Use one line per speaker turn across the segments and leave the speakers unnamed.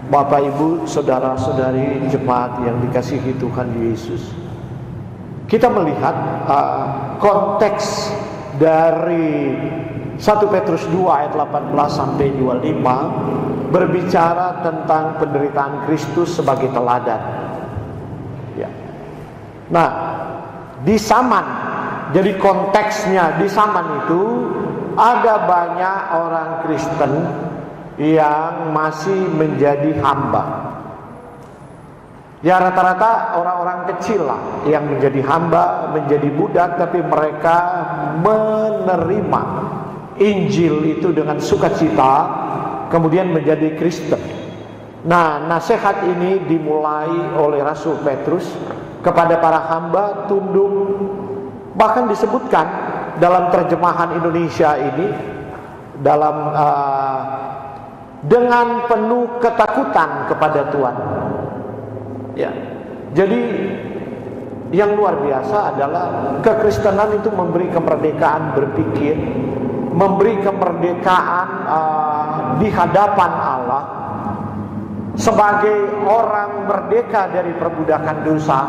Bapak, Ibu, saudara-saudari jemaat yang dikasihi Tuhan Yesus, kita melihat konteks dari 1 Petrus 2 ayat 18 sampai 25 berbicara tentang penderitaan Kristus sebagai teladan. Ya. Nah, di zaman, jadi konteksnya di zaman itu ada banyak orang Kristen yang masih menjadi hamba. Ya, rata-rata orang-orang kecil lah yang menjadi hamba, menjadi budak, tapi mereka menerima Injil itu dengan sukacita, kemudian menjadi Kristen. Nah, nasihat ini dimulai oleh Rasul Petrus kepada para hamba tunduk. Bahkan disebutkan dalam terjemahan Indonesia ini dalam dengan penuh ketakutan kepada Tuhan. Ya. Jadi yang luar biasa adalah kekristenan itu memberi kemerdekaan berpikir, memberi kemerdekaan di hadapan Allah sebagai orang merdeka dari perbudakan dosa.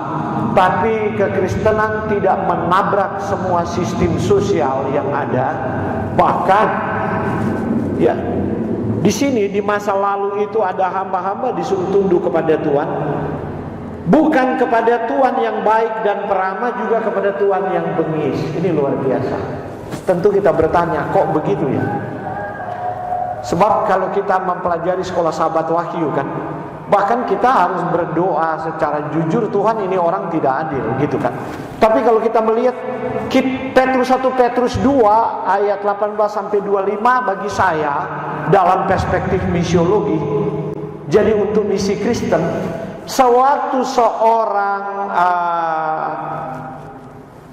Tapi kekristenan tidak menabrak semua sistem sosial yang ada. Bahkan ya, di sini di masa lalu itu ada hamba-hamba disuruh tunduk kepada Tuhan, bukan kepada Tuhan yang baik dan peramah, juga kepada Tuhan yang bengis. Ini luar biasa. Tentu kita bertanya, kok begitu ya? Sebab kalau kita mempelajari sekolah sahabat Wahyu kan, bahkan kita harus berdoa secara jujur, Tuhan ini orang tidak adil gitu kan. Tapi kalau kita melihat 1 Petrus 2 ayat 18 sampai 25 bagi saya dalam perspektif misiologi, jadi untuk misi Kristen, sewaktu seorang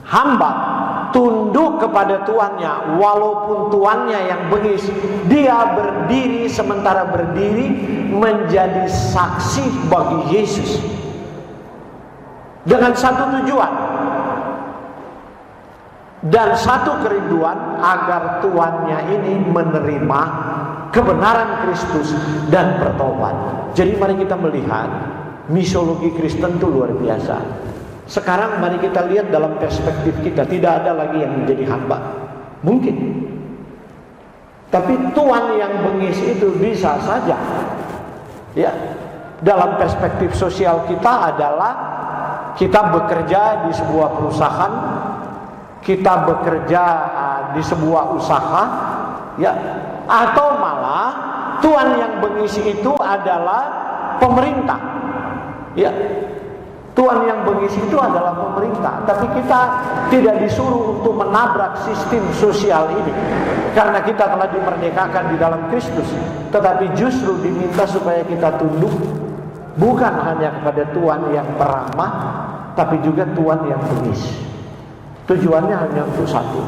hamba tunduk kepada tuannya, walaupun tuannya yang bengis, dia berdiri, sementara berdiri menjadi saksi bagi Yesus dengan satu tujuan dan satu kerinduan, agar tuannya ini menerima kebenaran Kristus dan bertobat. Jadi mari kita melihat misiologi Kristen itu luar biasa. Sekarang mari kita lihat dalam perspektif kita, tidak ada lagi yang menjadi hamba. Mungkin. Tapi tuan yang bengis itu bisa saja. Ya. Dalam perspektif sosial kita adalah kita bekerja di sebuah perusahaan, kita bekerja di sebuah usaha, ya, atau malah tuan yang bengis itu adalah pemerintah. Ya. Tuhan yang bengis itu adalah pemerintah. Tapi kita tidak disuruh untuk menabrak sistem sosial ini, karena kita telah dimerdekakan di dalam Kristus. Tetapi justru diminta supaya kita tunduk, bukan hanya kepada Tuhan yang peramah, tapi juga Tuhan yang bengis. Tujuannya hanya untuk satu.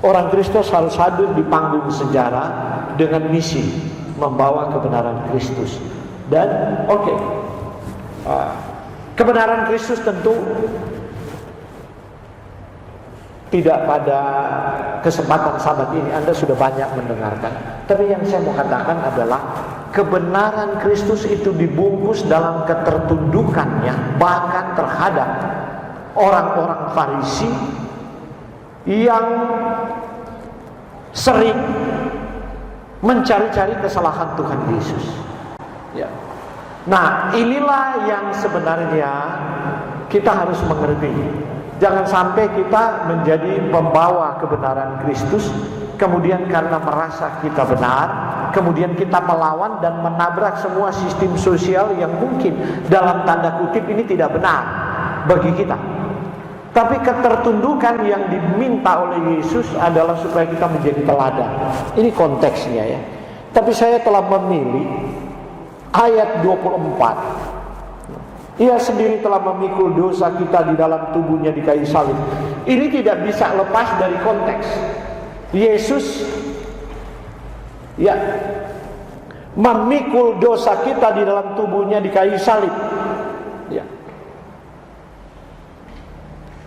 Orang Kristus harus hadir di panggung sejarah dengan misi membawa kebenaran Kristus. Dan kebenaran Kristus tentu tidak pada kesempatan sabat ini Anda sudah banyak mendengarkan. Tapi yang saya mau katakan adalah kebenaran Kristus itu dibungkus dalam ketertundukannya, bahkan terhadap orang-orang Farisi yang sering mencari-cari kesalahan Tuhan Yesus. Ya. Nah, inilah yang sebenarnya kita harus mengerti. Jangan sampai kita menjadi pembawa kebenaran Kristus, kemudian karena merasa kita benar, kemudian kita melawan dan menabrak semua sistem sosial yang mungkin dalam tanda kutip ini tidak benar bagi kita. Tapi ketertundukan yang diminta oleh Yesus adalah supaya kita menjadi teladan. Ini konteksnya ya. Tapi saya telah memilih ayat 24. Ia sendiri telah memikul dosa kita di dalam tubuhnya di kayu salib. Ini tidak bisa lepas dari konteks. Yesus ya memikul dosa kita di dalam tubuhnya di kayu salib. Ya.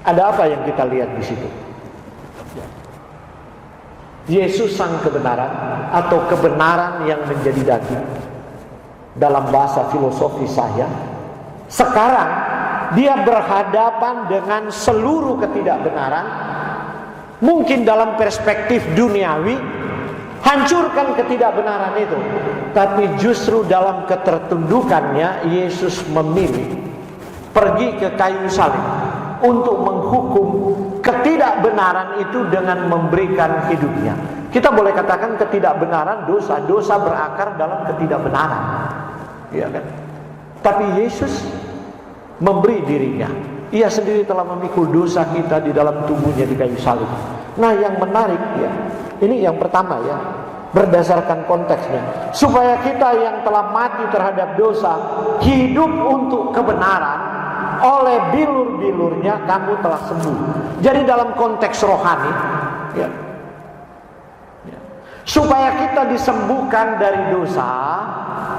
Ada apa yang kita lihat di situ? Ya. Yesus sang kebenaran atau kebenaran yang menjadi daging. dalam bahasa filosofi saya. Sekarang dia berhadapan dengan seluruh ketidakbenaran. Mungkin dalam perspektif duniawi, hancurkan ketidakbenaran itu. Tapi justru dalam ketertundukannya, Yesus memilih pergi ke kayu salib untuk menghukum ketidakbenaran itu dengan memberikan hidupnya. Kita boleh katakan ketidakbenaran dosa. Dosa berakar dalam ketidakbenaran, ya kan? Tapi Yesus memberi dirinya. Ia sendiri telah memikul dosa kita di dalam tubuhnya di kayu salib. Nah, yang menarik ya, ini yang pertama ya, berdasarkan konteksnya, supaya kita yang telah mati terhadap dosa hidup untuk kebenaran, oleh bilur-bilurnya kamu telah sembuh. Jadi dalam konteks rohani ya, supaya kita disembuhkan dari dosa,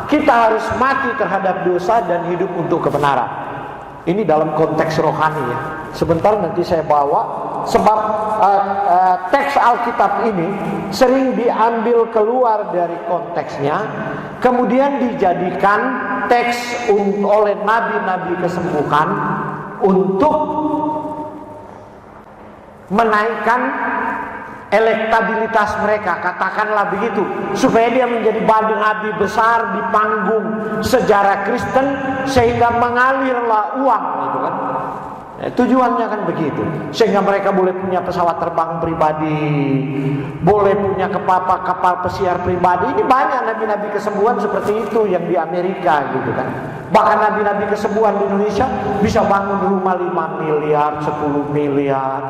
kita harus mati terhadap dosa dan hidup untuk kebenaran. Ini dalam konteks rohani ya. Sebentar nanti saya bawa, sebab teks Alkitab ini sering diambil keluar dari konteksnya, kemudian dijadikan teks oleh nabi-nabi kesembuhan untuk menaikkan elektabilitas mereka, katakanlah begitu, supaya dia menjadi nabi besar di panggung sejarah Kristen, sehingga mengalirlah uang, gitu kan. Tujuannya kan begitu, sehingga mereka boleh punya pesawat terbang pribadi, boleh punya kapal pesiar pribadi. Ini banyak nabi-nabi kesembuhan seperti itu yang di Amerika, gitu kan. Bahkan nabi-nabi kesembuhan di Indonesia bisa bangun rumah 5 miliar, 10 miliar,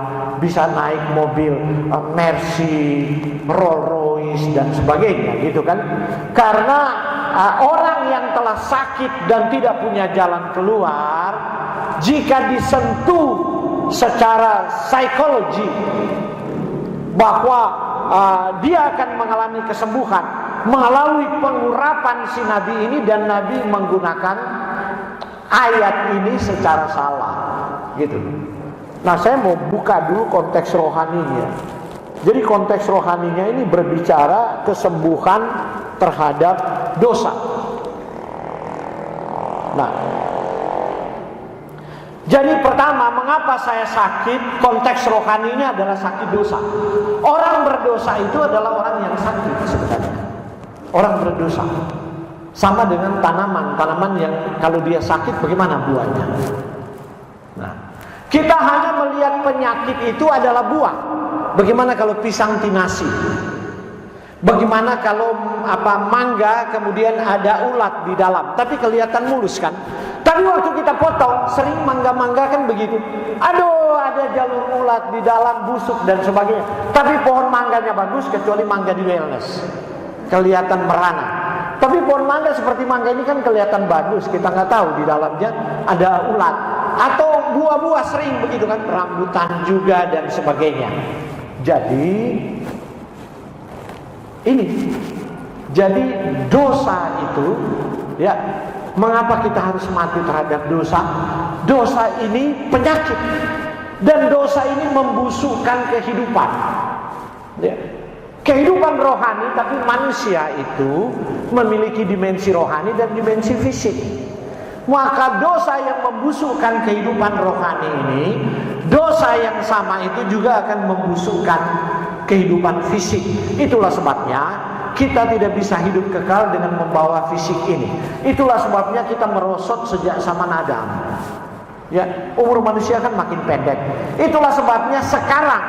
bisa naik mobil Mercy, Rolls Royce dan sebagainya, gitu kan. Karena orang yang telah sakit dan tidak punya jalan keluar, jika disentuh secara psikologi bahwa dia akan mengalami kesembuhan melalui pengurapan si nabi ini, dan nabi menggunakan ayat ini secara salah, gitu. Nah, saya mau buka dulu konteks rohaninya. Jadi konteks rohaninya ini berbicara kesembuhan terhadap dosa. Nah, jadi pertama, mengapa saya sakit? Konteks rohaninya adalah sakit dosa. Orang berdosa itu adalah orang yang sakit sebenarnya. Orang berdosa sama dengan tanaman yang kalau dia sakit bagaimana buahnya. Nah, kita hanya melihat penyakit itu adalah buah. Bagaimana kalau pisang tinasi? Bagaimana kalau mangga kemudian ada ulat di dalam, tapi kelihatan mulus kan? Tapi waktu kita potong, sering mangga-mangga kan begitu. Aduh, ada jalur ulat di dalam, busuk dan sebagainya. Tapi pohon mangganya bagus, kecuali mangga di wellness, kelihatan merana. Tapi pohon mangga seperti mangga ini kan kelihatan bagus, kita nggak tahu di dalamnya ada ulat. Atau buah-buah sering begitu kan, rambutan juga dan sebagainya. Jadi ini, jadi dosa itu ya. Mengapa kita harus mati terhadap dosa? Dosa ini penyakit, dan dosa ini membusukkan kehidupan ya. Kehidupan rohani, tapi manusia itu memiliki dimensi rohani dan dimensi fisik. Maka dosa yang membusukkan kehidupan rohani ini, dosa yang sama itu juga akan membusukkan kehidupan fisik. Itulah sebabnya kita tidak bisa hidup kekal dengan membawa fisik ini. Itulah sebabnya kita merosot sejak zaman Adam. Ya, umur manusia kan makin pendek. Itulah sebabnya sekarang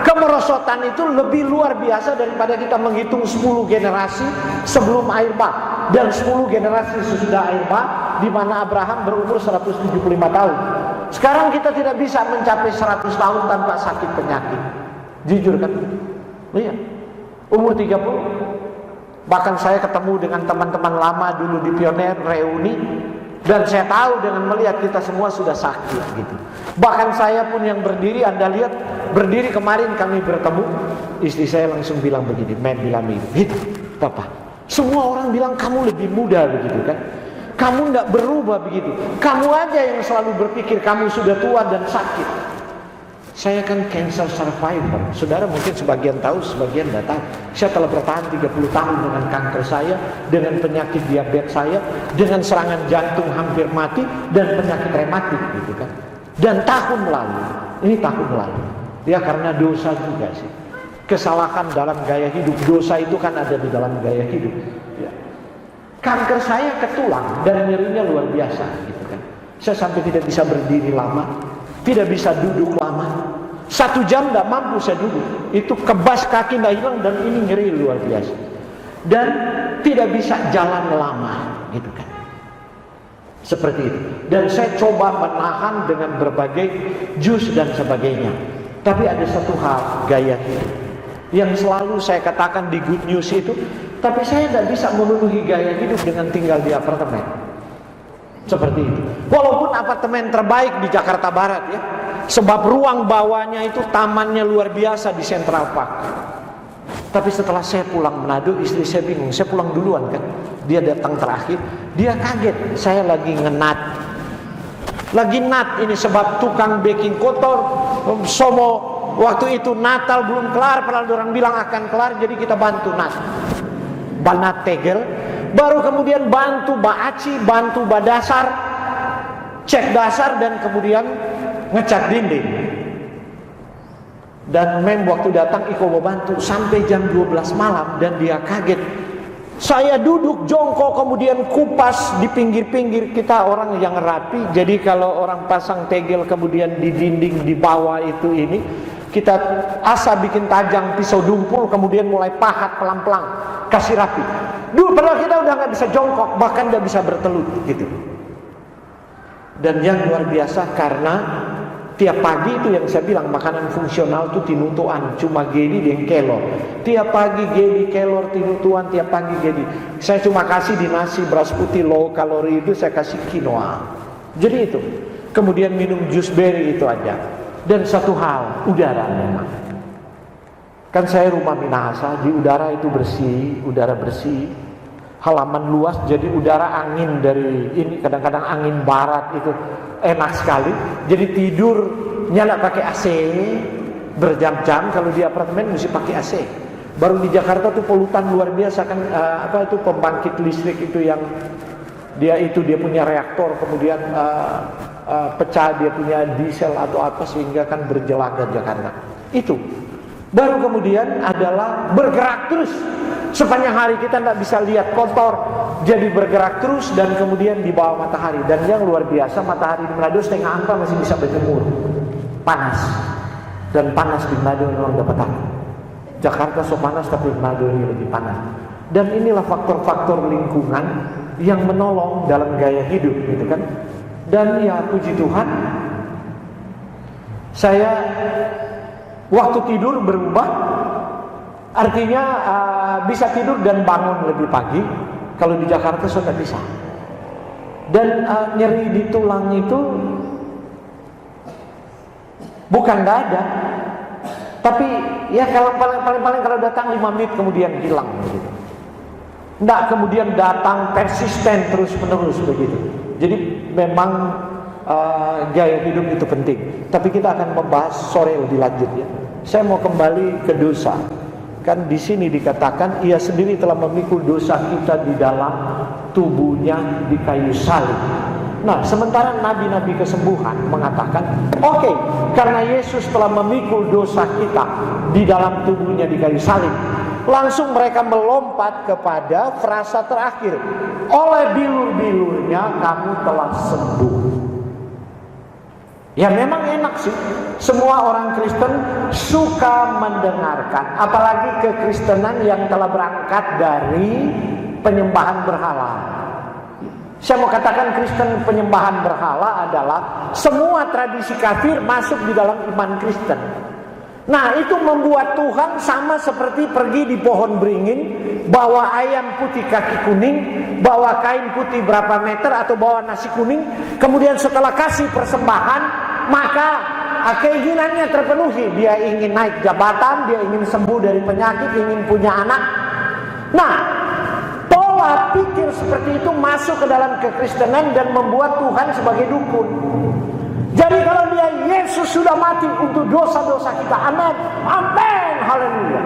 kemerosotan itu lebih luar biasa daripada kita menghitung 10 generasi sebelum air bah dan 10 generasi sesudah air bah, di mana Abraham berumur 175 tahun. Sekarang kita tidak bisa mencapai 100 tahun tanpa sakit penyakit. Jujur kan? Iya. Umur 30. Bahkan saya ketemu dengan teman-teman lama dulu di Pioner reuni, dan saya tahu dengan melihat kita semua sudah sakit gitu. Bahkan saya pun yang berdiri, Anda lihat berdiri kemarin kami bertemu, istri saya langsung bilang begini, bilang gitu, Papa, semua orang bilang kamu lebih muda begitu kan, kamu tidak berubah begitu, kamu aja yang selalu berpikir kamu sudah tua dan sakit. Saya kan cancer survivor. Saudara mungkin sebagian tahu, sebagian tidak tahu. Saya telah bertahan 30 tahun dengan kanker saya, dengan penyakit diabetes saya, dengan serangan jantung hampir mati, dan penyakit rematik gitu kan. Dan tahun lalu, ini tahun lalu, ya karena dosa juga sih. Kesalahan dalam gaya hidup, dosa itu kan ada di dalam gaya hidup. Ya. Kanker saya ke tulang dan nyerinya luar biasa gitu kan. Saya sampai tidak bisa berdiri lama, tidak bisa duduk lama. 1 jam tidak mampu saya duduk. Itu kebas kaki tidak hilang dan ini nyeri luar biasa. Dan tidak bisa jalan lama gitu kan. Seperti itu. Dan saya coba menahan dengan berbagai jus dan sebagainya. Tapi ada satu hal, gaya hidup yang selalu saya katakan di Good News itu, tapi saya tidak bisa memenuhi gaya hidup dengan tinggal di apartemen. Seperti itu. Walaupun apartemen terbaik di Jakarta Barat ya. Sebab ruang bawahnya itu tamannya luar biasa di Central Park. Tapi setelah saya pulang Manado, istri saya bingung. Saya pulang duluan kan. Dia datang terakhir. Dia kaget. Saya lagi ngenat. Lagi nat ini sebab tukang baking kotor. Somo waktu itu Natal belum kelar. Padahal orang bilang akan kelar. Jadi kita bantu nat. Banat tegel. Baru kemudian bantu baaci, bantu badasar, cek dasar dan kemudian ngecat dinding. Dan mem waktu datang Iko mau bantu sampai jam 12 malam dan dia kaget. Saya duduk jongkok kemudian kupas di pinggir-pinggir, kita orang yang rapi. Jadi kalau orang pasang tegel kemudian di dinding di bawah itu ini, kita asa bikin tajam pisau dumpul kemudian mulai pahat pelan-pelan kasih rapi. Dulu padahal kita udah nggak bisa jongkok, bahkan nggak bisa bertelut gitu. Dan yang luar biasa karena tiap pagi itu yang saya bilang makanan fungsional itu tinutuan, cuma gedi dan kelor. Tiap pagi gedi kelor tinutuan, tiap pagi gedi. Saya cuma kasih di nasi beras putih low kalori itu saya kasih quinoa. Jadi itu. Kemudian minum jus berry itu aja. Dan satu hal, udara memang. Kan saya rumah Minahasa, di udara itu bersih, udara bersih. Halaman luas, jadi udara angin dari ini, kadang-kadang angin barat itu enak sekali. Jadi tidur nyala pakai AC berjam-jam, kalau di apartemen mesti pakai AC. Baru di Jakarta tuh polutan luar biasa kan, apa itu pembangkit listrik itu yang dia punya reaktor kemudian pecah, dia punya diesel atau apa sehingga kan berjelaga Jakarta. Itu. Baru kemudian adalah bergerak terus. Sepanjang hari kita tidak bisa lihat kotor, jadi bergerak terus dan kemudian di bawah matahari. Dan yang luar biasa matahari di Manado 3:30 masih bisa berjemur. Panas. Dan panas di Manado memang dapat aku. Jakarta so panas tapi Manado ini lebih panas. Dan inilah faktor-faktor lingkungan yang menolong dalam gaya hidup gitu kan. Dan ya puji Tuhan, saya waktu tidur berubah, artinya bisa tidur dan bangun lebih pagi. Kalau di Jakarta sudah bisa. Dan nyeri di tulang itu bukan nggak ada, tapi ya kalau paling kalau datang 5 menit kemudian hilang gitu. Nggak kemudian datang persisten terus menerus begitu. Jadi memang gaya hidup itu penting. Tapi kita akan membahas sore lebih lanjut ya. Saya mau kembali ke dosa. Kan di sini dikatakan ia sendiri telah memikul dosa kita di dalam tubuhnya di kayu salib. Nah, sementara nabi-nabi kesembuhan mengatakan, oke, karena Yesus telah memikul dosa kita di dalam tubuhnya di kayu salib. Langsung mereka melompat kepada frasa terakhir. Oleh bilur-bilurnya kamu telah sembuh. Ya memang enak sih. Semua orang Kristen suka mendengarkan. Apalagi kekristenan yang telah berangkat dari penyembahan berhala. Saya mau katakan Kristen penyembahan berhala adalah semua tradisi kafir masuk di dalam iman Kristen. Nah itu membuat Tuhan sama seperti pergi di pohon beringin, bawa ayam putih kaki kuning, bawa kain putih berapa meter atau bawa nasi kuning, kemudian setelah kasih persembahan, maka keinginannya terpenuhi. Dia ingin naik jabatan, dia ingin sembuh dari penyakit, ingin punya anak. Nah, pola pikir seperti itu masuk ke dalam kekristenan dan membuat Tuhan sebagai dukun. Jadi kalau dia Yesus sudah mati untuk dosa-dosa kita, amin, amin, haleluya.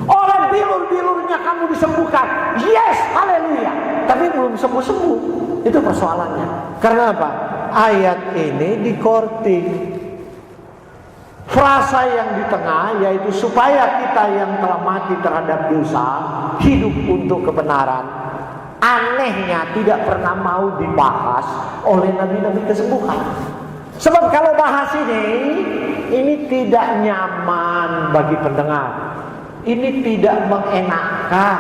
Oleh bilur-bilurnya kamu disembuhkan, yes, haleluya. Tapi belum sembuh-sembuh, itu persoalannya. Karena apa? Ayat ini dikorting. Frasa yang di tengah yaitu supaya kita yang telah mati terhadap dosa hidup untuk kebenaran. Anehnya tidak pernah mau dibahas oleh nabi-nabi kesembuhan. Sebab kalau bahas ini tidak nyaman bagi pendengar. Ini tidak mengenakan.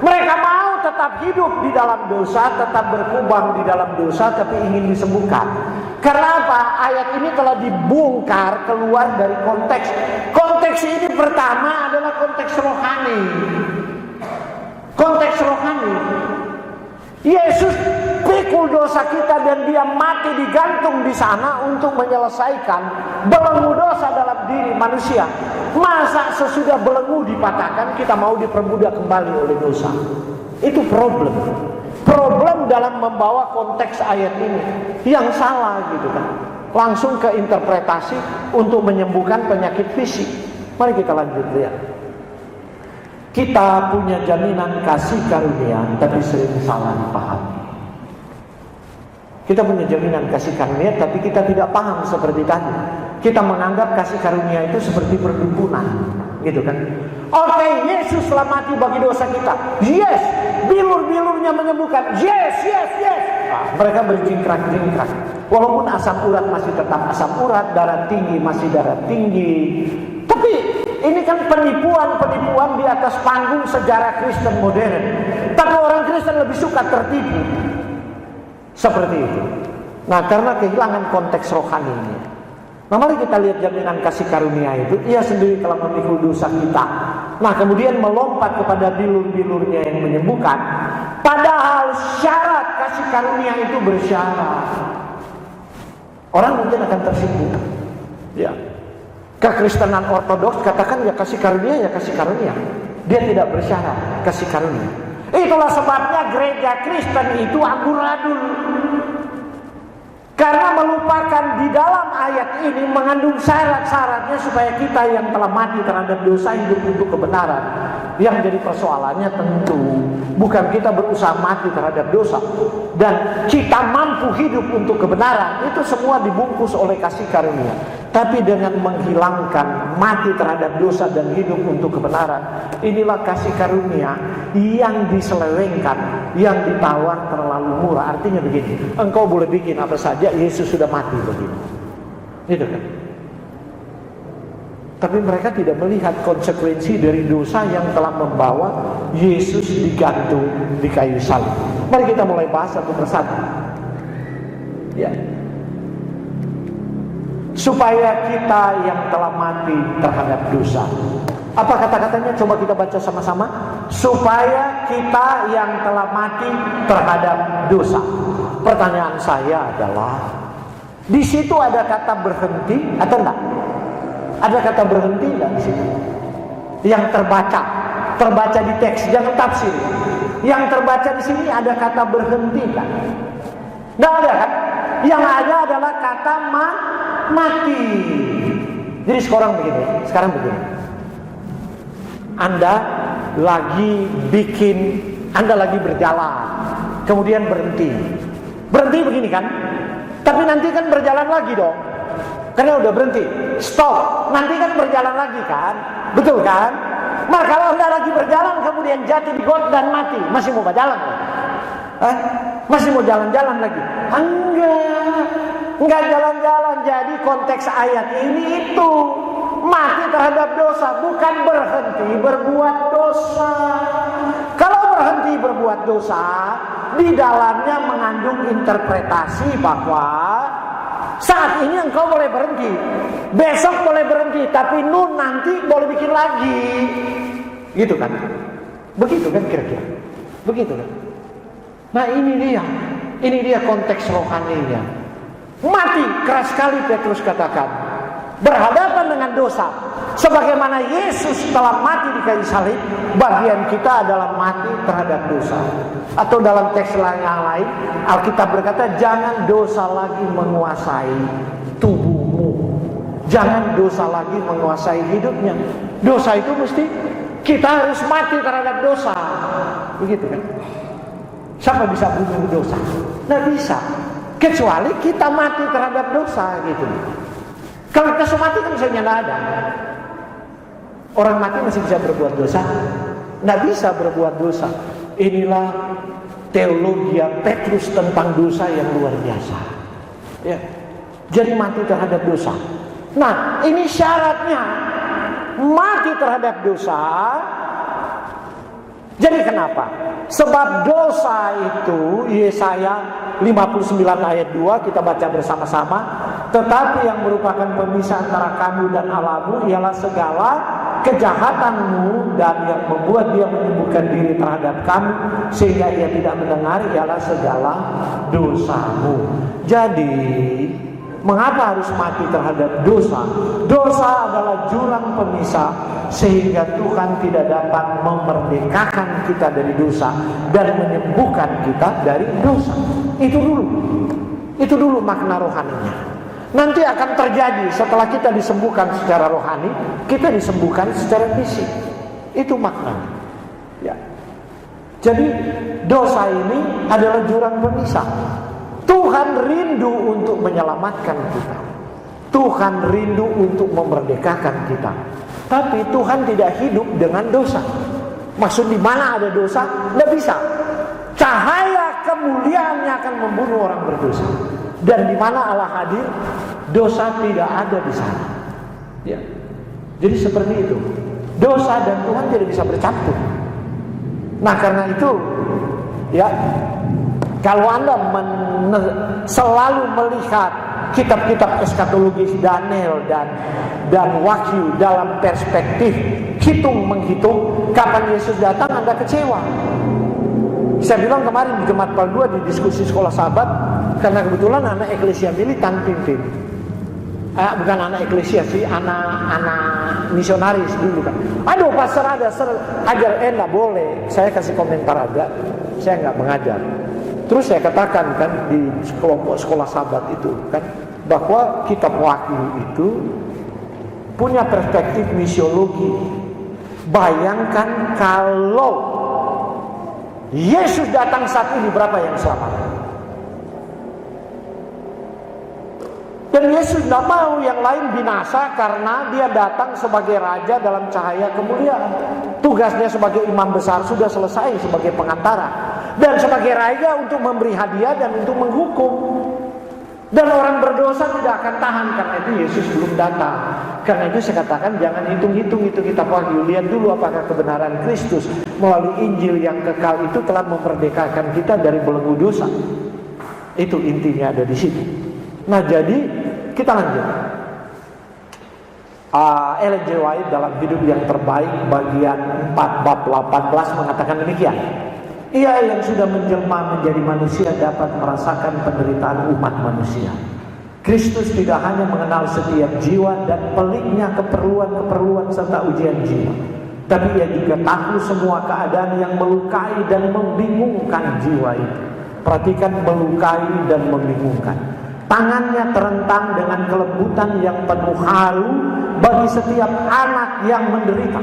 Mereka mau tetap hidup di dalam dosa, tetap berkubang di dalam dosa, tapi ingin disembuhkan. Karena apa? Ayat ini telah dibongkar keluar dari konteks. Konteks ini pertama adalah konteks rohani. Konteks rohani. Yesus pikul dosa kita dan dia mati digantung di sana untuk menyelesaikan belenggu dosa dalam diri manusia. Masa sesudah belenggu dipatahkan kita mau diperbudak kembali oleh dosa? Itu problem. Problem dalam membawa konteks ayat ini yang salah gitu kan. Langsung ke interpretasi untuk menyembuhkan penyakit fisik. Mari kita lanjut lihat. Kita punya jaminan kasih karunia, tapi sering salah dipahami. Kita punya jaminan kasih karunia, tapi kita tidak paham seperti tadi. Kita menganggap kasih karunia itu seperti perdukunan, gitu kan? Oke, Yesus telah mati bagi dosa kita. Yes, bilur-bilurnya menyembuhkan. Yes, yes, yes. Nah, mereka berjingkrak-jingkrak. Walaupun asam urat masih tetap asam urat, darah tinggi masih darah tinggi. Tapi ini kan penipuan-penipuan di atas panggung sejarah Kristen modern. Tapi orang Kristen lebih suka tertipu. Seperti itu. Nah, karena kehilangan konteks rohani ini. Nah, mari kita lihat jaminan kasih karunia itu. Ia sendiri telah memikul dosa kita. Nah, kemudian melompat kepada bilur-bilurnya yang menyembuhkan. Padahal syarat kasih karunia itu bersyarat. Orang mungkin akan tersinggung. Ya. Kekristenan ortodoks katakan ya kasih karunia, ya kasih karunia. Dia tidak bersyarat kasih karunia. Itulah sebabnya gereja Kristen itu amburadul. Karena melupakan di dalam ayat ini mengandung syarat-syaratnya supaya kita yang telah mati terhadap dosa hidup untuk kebenaran. Yang jadi persoalannya tentu bukan kita berusaha mati terhadap dosa dan kita mampu hidup untuk kebenaran. Itu semua dibungkus oleh kasih karunia. Tapi dengan menghilangkan mati terhadap dosa dan hidup untuk kebenaran, inilah kasih karunia yang diselewengkan, yang ditawar terlalu murah. Artinya begini, engkau boleh bikin apa saja, Yesus sudah mati begini. Gitu kan? Tapi mereka tidak melihat konsekuensi dari dosa yang telah membawa Yesus digantung di kayu salib. Mari kita mulai bahas satu persatu. Ya. Supaya kita yang telah mati terhadap dosa. Apa kata-katanya? Coba kita baca sama-sama. Supaya kita yang telah mati terhadap dosa. Pertanyaan saya adalah, di situ ada kata berhenti atau enggak? Ada kata berhenti enggak di situ? Yang terbaca di teks, jangan tafsir. Yang terbaca di sini ada kata berhenti enggak? Enggak ada kan? Yang ada adalah kata mati. Jadi sekarang begini. Anda lagi berjalan, kemudian berhenti begini kan? Tapi nanti kan berjalan lagi dong, karena udah berhenti, stop. Nanti kan berjalan lagi kan, betul kan? Nah, kalau Anda lagi berjalan kemudian jatuh di got dan mati, masih mau berjalan? Masih mau jalan-jalan lagi? Enggak jalan-jalan. Jadi konteks ayat ini itu mati terhadap dosa, bukan berhenti berbuat dosa. Kalau berhenti berbuat dosa, di dalamnya mengandung interpretasi bahwa saat ini engkau boleh berhenti, besok boleh berhenti, tapi nanti boleh bikin lagi. Gitu kan? Begitu kan kira-kira? Begitu kan? Nah, ini dia konteks rohaninya. Mati, keras sekali Petrus katakan. Berhadapan dengan dosa. Sebagaimana Yesus telah mati di kayu salib, bagian kita adalah mati terhadap dosa. Atau dalam teks yang lain, Alkitab berkata, jangan dosa lagi menguasai tubuhmu. Jangan dosa lagi menguasai hidupnya. Dosa itu mesti kita harus mati terhadap dosa. Begitu kan? Siapa bisa bunuh dosa? Nggak bisa. Kecuali kita mati terhadap dosa gitu. Kalau kita sudah mati kan misalnya nggak ada. Orang mati masih bisa berbuat dosa? Nggak bisa berbuat dosa. Inilah teologi Petrus tentang dosa yang luar biasa. Ya. Jadi mati terhadap dosa. Nah, ini syaratnya mati terhadap dosa. Jadi kenapa? Sebab dosa itu, Yesaya 59 ayat 2 kita baca bersama-sama. Tetapi yang merupakan pemisah antara kamu dan Allahmu ialah segala kejahatanmu, dan yang membuat dia menyembuhkan diri terhadap kamu sehingga ia tidak mendengar ialah segala dosamu. Jadi mengapa harus mati terhadap dosa? Dosa adalah jurang pemisah sehingga Tuhan tidak dapat memerdekakan kita dari dosa dan menyembuhkan kita dari dosa. Itu dulu makna rohaninya. Nanti akan terjadi setelah kita disembuhkan secara rohani, kita disembuhkan secara fisik. Itu maknanya. Ya. Jadi dosa ini adalah jurang pemisah. Tuhan rindu untuk menyelamatkan kita. Tuhan rindu untuk memerdekakan kita. Tapi Tuhan tidak hidup dengan dosa. Maksud di mana ada dosa? Tidak bisa. Cahaya kemuliaannya akan membunuh orang berdosa. Dan di mana Allah hadir, dosa tidak ada di sana. Ya. Jadi seperti itu. Dosa dan Tuhan tidak bisa bercampur. Nah karena itu, ya, kalau Anda selalu melihat kitab-kitab eskatologis Daniel dan Wahyu dalam perspektif hitung-menghitung kapan Yesus datang, Anda kecewa. Saya bilang kemarin di Jemaat Pal 2 di diskusi sekolah sahabat, karena kebetulan anak eklesia militan pimpin. Bukan anak eklesia sih, anak misionaris dulu kan. Aduh pastor ada ajar, enggak boleh. Saya kasih komentar ada, saya nggak mengajar. Terus saya katakan kan di kelompok sekolah sahabat itu kan, bahwa kitab Wahyu itu punya perspektif misiologi. Bayangkan kalau Yesus datang saat ini, berapa yang selamat? Dan Yesus tidak mau yang lain binasa karena dia datang sebagai raja dalam cahaya kemuliaan. Tugasnya sebagai imam besar sudah selesai sebagai pengantara. Dan sebagai raja untuk memberi hadiah dan untuk menghukum. Dan orang berdosa tidak akan tahan, karena itu Yesus belum datang. Karena itu saya katakan jangan hitung-hitung itu kitab Wahyu. Lihat dulu apakah kebenaran Kristus melalui Injil yang kekal itu telah memerdekakan kita dari belenggu dosa. Itu intinya ada di situ. Nah jadi kita lanjut. Ellen G. White dalam Hidup yang Terbaik bagian 4 bab 18 mengatakan demikian. Ia yang sudah menjelma menjadi manusia dapat merasakan penderitaan umat manusia. Kristus tidak hanya mengenal setiap jiwa dan peliknya keperluan-keperluan serta ujian jiwa, tapi ia juga tahu semua keadaan yang melukai dan membingungkan jiwa itu. Perhatikan, melukai dan membingungkan. Tangannya terentang dengan kelembutan yang penuh haru bagi setiap anak yang menderita.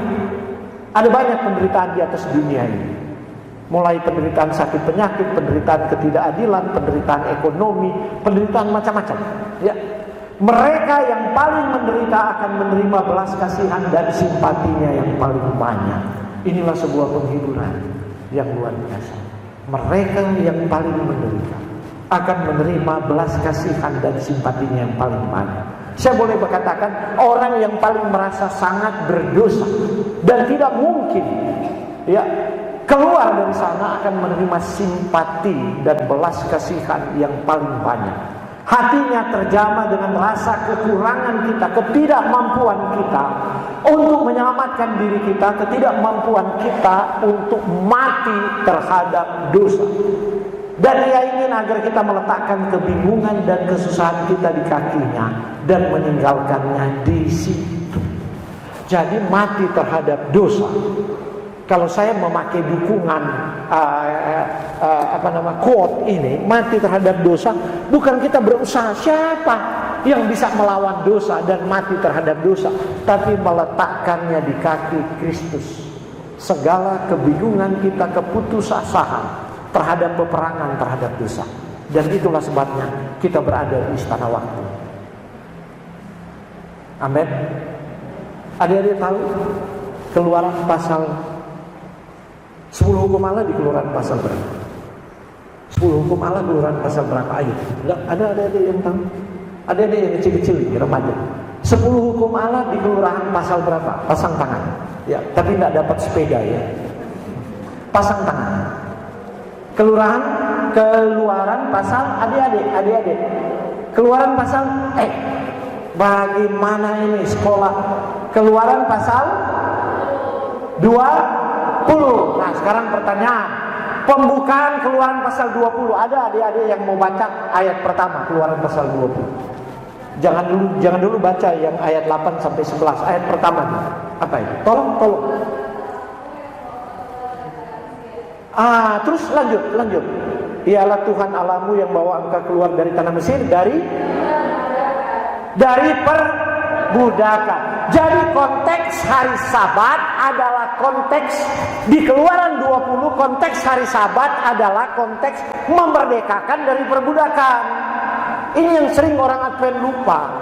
Ada banyak penderitaan di atas dunia ini. Mulai penderitaan sakit penyakit, penderitaan ketidakadilan, penderitaan ekonomi, penderitaan macam-macam. Ya. Mereka yang paling menderita akan menerima belas kasihan dan simpatinya yang paling banyak. Inilah sebuah penghiburan yang luar biasa. Mereka yang paling menderita akan menerima belas kasihan dan simpatinya yang paling banyak. Saya boleh berkatakan orang yang paling merasa sangat berdosa dan tidak mungkin ya keluar dari sana akan menerima simpati dan belas kasihan yang paling banyak. Hatinya terjamah dengan rasa kekurangan kita, ketidakmampuan kita untuk menyelamatkan diri kita, ketidakmampuan kita untuk mati terhadap dosa. Dan ia ingin agar kita meletakkan kebingungan dan kesusahan kita di kakinya dan meninggalkannya di situ. Jadi mati terhadap dosa. Kalau saya memakai dukungan quote ini, mati terhadap dosa, bukan kita berusaha siapa yang bisa melawan dosa dan mati terhadap dosa, tapi meletakkannya di kaki Kristus. Segala kebingungan kita, keputusasaan terhadap peperangan terhadap dosa. Dan itulah sebabnya kita berada di istana waktu. Amin. Adik-adik tahu Keluaran pasal 10 hukum Allah di Keluaran pasal berapa? 10 hukum Allah Keluaran pasal berapa ayat? Enggak, ada adik-adik yang tahu? Adik-adik yang kecil-kecil di remaja. 10 hukum Allah di Keluaran pasal berapa? Pasang tangan. Ya, tapi enggak dapat sepeda ya. Pasang tangan. Keluaran pasal adik-adik. Keluaran pasal bagaimana ini sekolah? Keluaran pasal 20. Nah, sekarang pertanyaan. Pembukaan Keluaran pasal 20. Ada adik-adik yang mau baca ayat pertama Keluaran pasal 20. Jangan dulu baca yang ayat 8 sampai 11. Ayat pertama. Apa itu? Tolong. Terus lanjut. Ialah Tuhan Allahmu yang bawa engkau keluar dari tanah Mesir dari perbudakan. Jadi konteks hari Sabat adalah konteks di Keluaran 20, konteks hari Sabat adalah konteks memerdekakan dari perbudakan. Ini yang sering orang Advent lupa.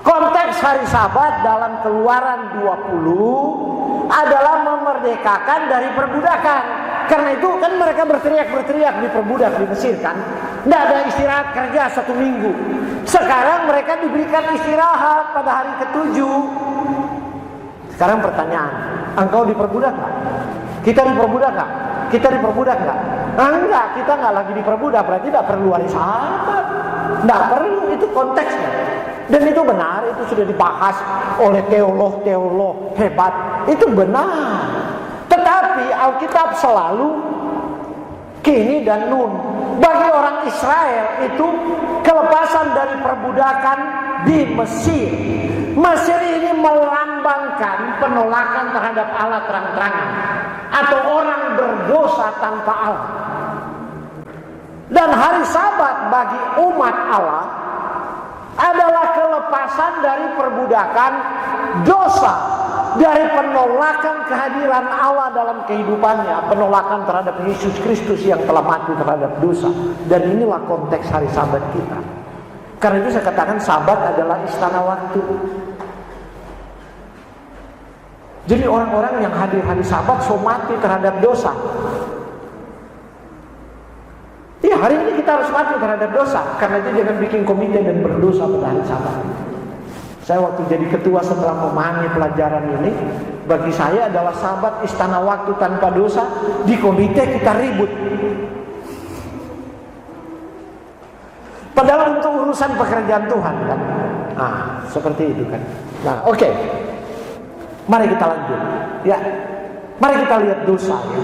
Konteks hari Sabat dalam Keluaran 20 adalah memerdekakan dari perbudakan. Karena itu kan mereka berteriak diperbudak di Mesir kan. Tidak ada istirahat kerja 1 minggu. Sekarang mereka diberikan istirahat pada hari ke-7. Sekarang pertanyaan, engkau diperbudak gak? Kita diperbudak gak? Enggak, kita gak lagi diperbudak. Berarti tidak perlu hari Sabat. Tidak perlu, itu konteksnya. Dan itu benar, itu sudah dibahas oleh teolog hebat. Itu benar. Tetapi Alkitab selalu kini dan nun. Bagi orang Israel itu kelepasan dari perbudakan di Mesir. Mesir ini melambangkan penolakan terhadap Allah terang-terangan, atau orang berdosa tanpa Allah. Dan hari Sabat bagi umat Allah adalah kelepasan dari perbudakan dosa, dari penolakan kehadiran Allah dalam kehidupannya, penolakan terhadap Yesus Kristus yang telah mati terhadap dosa. Dan inilah konteks hari Sabat kita. Karena itu saya katakan Sabat adalah istana waktu. Jadi orang-orang yang hadir hari Sabat mati terhadap dosa. Iya, hari ini kita harus mati terhadap dosa. Karena itu jangan bikin komite dan berdosa pada hari Sabat. Saya waktu jadi ketua setelah memahami pelajaran ini, bagi saya adalah Sabat istana waktu tanpa dosa. Di komite kita ribut. Padahal untuk urusan pekerjaan Tuhan kan. Seperti itu kan. Nah, oke. Mari kita lanjut. Ya. Mari kita lihat dosa ya.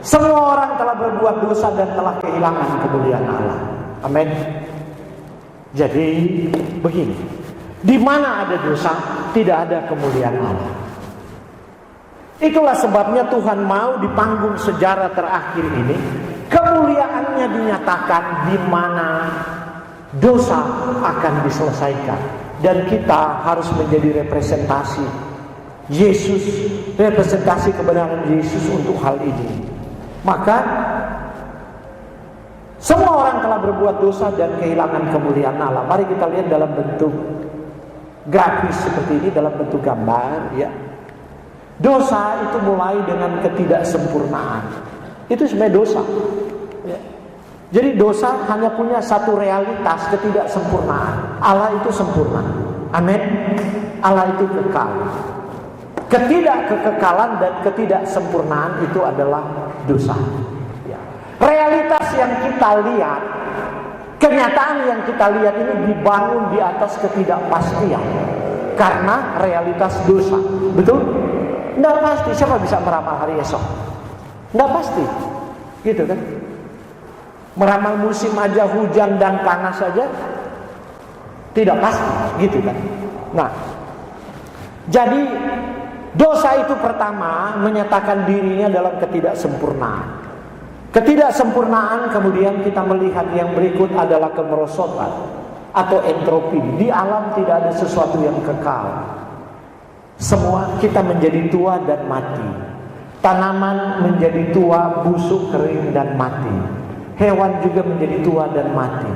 Semua orang telah berbuat dosa dan telah kehilangan kemuliaan Allah. Amin. Jadi begini. Di mana ada dosa, tidak ada kemuliaan Allah. Itulah sebabnya Tuhan mau di panggung sejarah terakhir ini kemuliaannya dinyatakan di mana dosa akan diselesaikan. Dan kita harus menjadi representasi Yesus, representasi kebenaran Yesus untuk hal ini. Maka semua orang telah berbuat dosa dan kehilangan kemuliaan Allah. Mari kita lihat dalam bentuk grafis seperti ini, dalam bentuk gambar ya. Dosa itu mulai dengan ketidaksempurnaan. Itu sebenarnya dosa ya. Jadi dosa hanya punya satu realitas, ketidaksempurnaan. Allah itu sempurna. Amin. Allah itu kekal. Ketidakkekalan dan ketidaksempurnaan itu adalah dosa ya. Realitas yang kita lihat, kenyataan yang kita lihat ini dibangun di atas ketidakpastian karena realitas dosa. Betul? Tidak pasti. Siapa bisa meramal hari esok? Tidak pasti. Gitu kan? Meramal musim aja, hujan dan panas saja tidak pasti. Gitu kan? Nah, jadi Dosa itu pertama menyatakan dirinya dalam ketidaksempurnaan. Ketidaksempurnaan kemudian kita melihat yang berikut adalah kemerosotan atau entropi. Di alam tidak ada sesuatu yang kekal. Semua kita menjadi tua dan mati. Tanaman menjadi tua, busuk, kering dan mati. Hewan juga menjadi tua dan mati.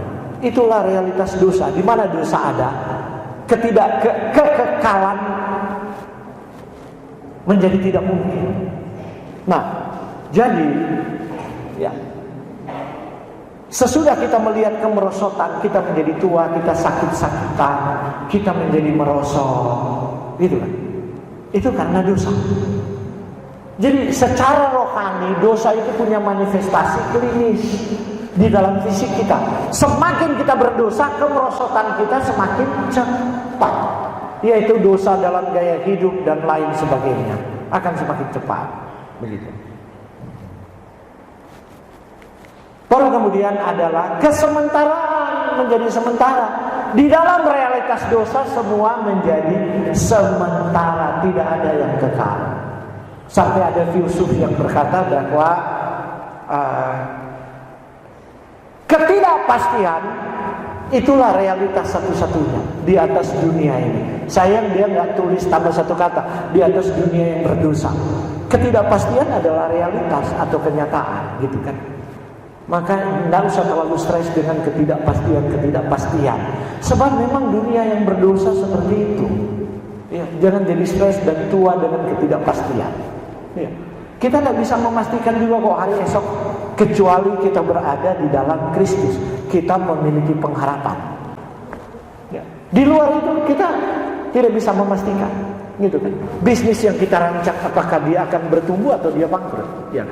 Itulah realitas dosa. Di mana dosa ada, kekekalan menjadi tidak mungkin. Nah, jadi ya, sesudah kita melihat kemerosotan, kita menjadi tua, kita sakit-sakitan, kita menjadi merosot, gitu kan? Itu karena dosa. Jadi secara rohani dosa itu punya manifestasi klinis di dalam fisik kita. Semakin kita berdosa, kemerosotan kita semakin cepat. Yaitu dosa dalam gaya hidup dan lain sebagainya akan semakin cepat. Begitu. Baru kemudian adalah kesementaraan menjadi sementara. Di dalam realitas dosa semua menjadi sementara, tidak ada yang kekal. Sampai ada filsuf yang berkata bahwa ketidakpastian itulah realitas satu-satunya di atas dunia ini. Sayang dia nggak tulis tambah satu kata, di atas dunia yang berdosa. Ketidakpastian adalah realitas atau kenyataan, gitu kan? Maka tidak usah terlalu stres dengan ketidakpastian. Sebab memang dunia yang berdosa seperti itu. Ya, jangan jadi stres dan tua dengan ketidakpastian. Ya. Kita tidak bisa memastikan juga kok hari esok, kecuali kita berada di dalam Kristus. Kita memiliki pengharapan. Ya. Di luar itu kita tidak bisa memastikan, gitu kan? Bisnis yang kita rancang, apakah dia akan bertumbuh atau dia bangkrut? Ya.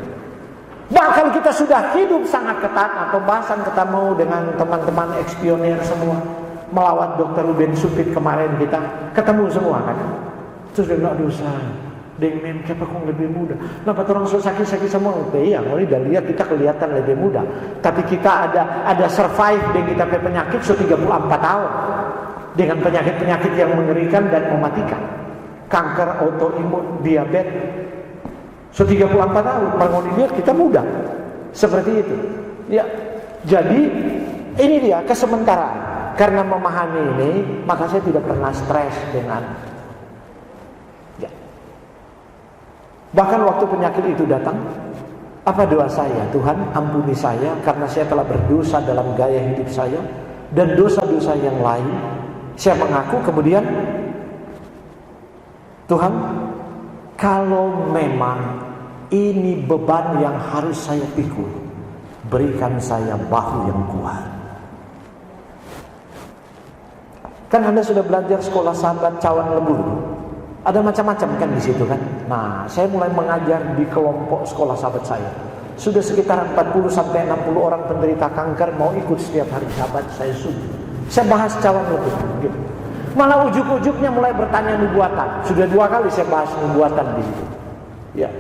Bahkan kita sudah hidup sangat ketat. Atau bahasan ketemu dengan teman-teman ekspioner semua, melawat Dr. Ruben Supit kemarin kita ketemu semua kan. Terus dia bilang, aduh dengan siapa kok lebih muda. Kenapa orang sakit-sakit semua? Iya, udah lihat kita kelihatan lebih muda. Tapi kita ada survive dengan kita penyakit 34 tahun. Dengan penyakit-penyakit yang mengerikan dan mematikan. Kanker, autoimun, diabetes. 34 tahun, bangun dilihat kita muda. Seperti itu. Ya. Jadi ini dia kesementaraan. Karena memahami ini, maka saya tidak pernah stres dengan ya. Bahkan waktu penyakit itu datang, apa doa saya? Tuhan ampuni saya karena saya telah berdosa dalam gaya hidup saya dan dosa-dosa yang lain. Saya mengaku, kemudian Tuhan, kalau memang ini beban yang harus saya pikul, berikan saya bahu yang kuat. Kan Anda sudah belajar sekolah sahabat cawan lembur. Ada macam-macam kan di situ kan. Nah, saya mulai mengajar di kelompok sekolah sahabat saya. Sudah sekitar 40 sampai 60 orang penderita kanker mau ikut setiap hari sahabat saya sudah. Saya bahas cawan lembur gitu. Malah ujuk-ujuknya mulai bertanya nubuatan. Sudah 2 kali saya bahas nubuatan di situ. Ya.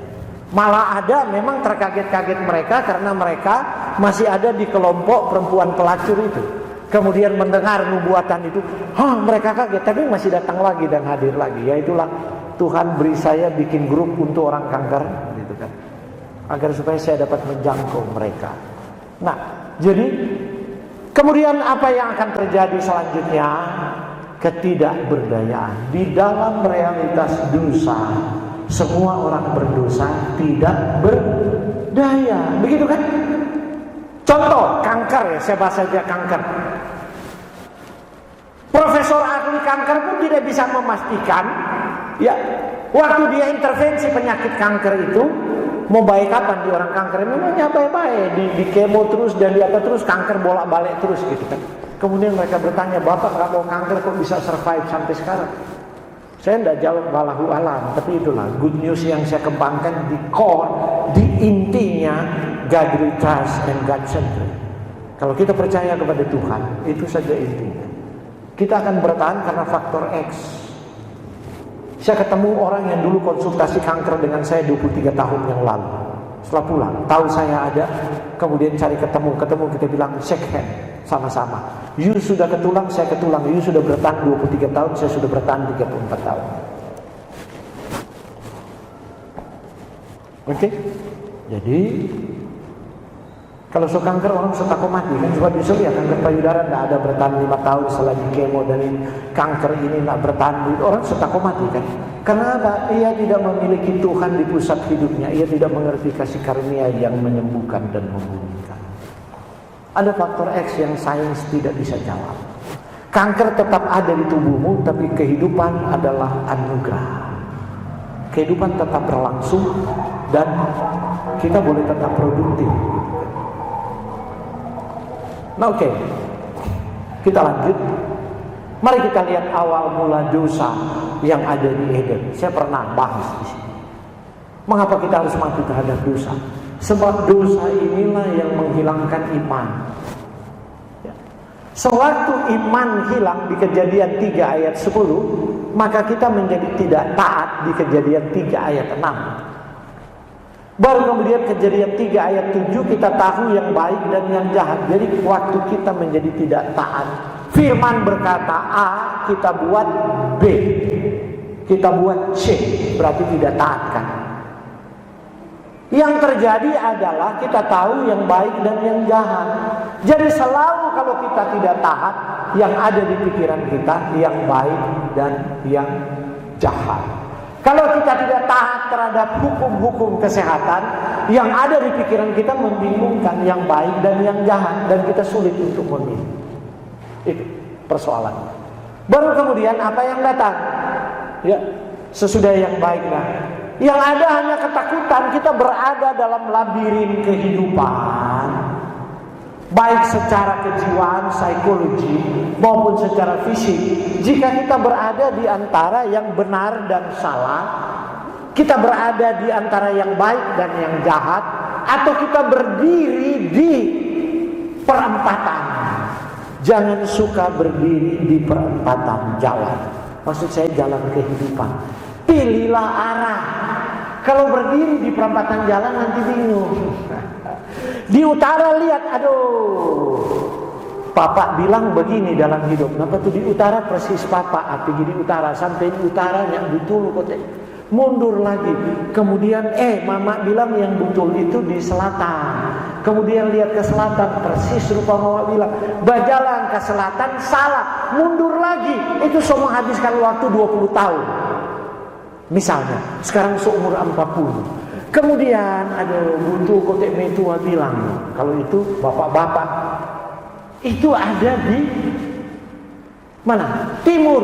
Malah ada memang terkaget-kaget mereka karena mereka masih ada di kelompok perempuan pelacur itu. Kemudian mendengar nubuatan itu, mereka kaget, tapi masih datang lagi dan hadir lagi. Ya itulah Tuhan beri saya bikin grup untuk orang kanker, gitu kan, agar supaya saya dapat menjangkau mereka. Nah, jadi kemudian apa yang akan terjadi selanjutnya? Ketidakberdayaan di dalam realitas dosa. Semua orang berdosa tidak berdaya, begitu kan? Contoh kanker ya, saya bahas saja kanker. Profesor ahli kanker pun tidak bisa memastikan, ya, waktu dia intervensi penyakit kanker itu mau baik kapan di orang kanker. Memangnya baik-baik, di kemo terus dan di apa terus, kanker bolak-balik terus gitu kan. Kemudian mereka bertanya, Bapak nggak mau kanker kok bisa survive sampai sekarang? Saya tidak jawab walahu alam, tapi itulah good news yang saya kembangkan di core, di intinya God will trust and God centered. Kalau kita percaya kepada Tuhan, itu saja intinya. Kita akan bertahan karena faktor X. Saya ketemu orang yang dulu konsultasi kanker dengan saya 23 tahun yang lalu. Setelah pulang, tahu saya ada, kemudian cari ketemu, kita bilang shake hand sama-sama. You sudah ketulang, saya ketulang. You sudah bertahan 23 tahun, saya sudah bertahan 34 tahun. Oke? Jadi kalau kanker orang takut mati kan, coba bisa lihat kanker payudara tidak ada bertahan 5 tahun setelah di kemo, dan kanker ini tidak bertahan, orang takut mati kan? Karena apa? Ia tidak memiliki Tuhan di pusat hidupnya, ia tidak mengerti kasih karunia yang menyembuhkan dan memulihkan. Ada faktor X yang sains tidak bisa jawab. Kanker tetap ada di tubuhmu, tapi kehidupan adalah anugerah. Kehidupan tetap berlangsung dan kita boleh tetap produktif. Nah, oke. Kita lanjut. Mari kita lihat awal mula dosa yang ada di Eden. Saya pernah bahas di sini. Mengapa kita harus mati terhadap dosa? Sebab dosa inilah yang menghilangkan iman. Sewaktu iman hilang di Kejadian 3 ayat 10, maka kita menjadi tidak taat di Kejadian 3 ayat 6. Baru kemudian Kejadian 3 ayat 7 kita tahu yang baik dan yang jahat. Jadi waktu kita menjadi tidak taat, firman berkata A, kita buat B, kita buat C, berarti tidak taat kan? Yang terjadi adalah kita tahu yang baik dan yang jahat. Jadi selalu kalau kita tidak taat, yang ada di pikiran kita yang baik dan yang jahat. Kalau kita tidak taat terhadap hukum-hukum kesehatan, yang ada di pikiran kita membingungkan yang baik dan yang jahat, dan kita sulit untuk memilih. Itu persoalan. Baru kemudian apa yang datang? Ya, sesudah yang baiklah. Yang ada hanya ketakutan, kita berada dalam labirin kehidupan. Baik secara kejiwaan, psikologi, maupun secara fisik. Jika kita berada di antara yang benar dan salah, kita berada di antara yang baik dan yang jahat, atau kita berdiri di perempatan. Jangan suka berdiri di perempatan jalan. Maksud saya jalan kehidupan. Pilihlah arah. Kalau berdiri di perempatan jalan nanti bingung. Di utara lihat, aduh, Papa bilang begini dalam hidup. Kenapa tuh di utara persis Papa? Api di utara, sampai di utara yang betul kok. Mundur lagi. Kemudian Mama bilang yang betul itu di selatan. Kemudian lihat ke selatan, persis rupa Mama bilang. Berjalan ke selatan, salah. Mundur lagi. Itu semua habiskan waktu 20 tahun. Misalnya, sekarang seumur 40. Kemudian ada buntu kotek metua bilang, kalau itu bapak-bapak itu ada di mana? Timur,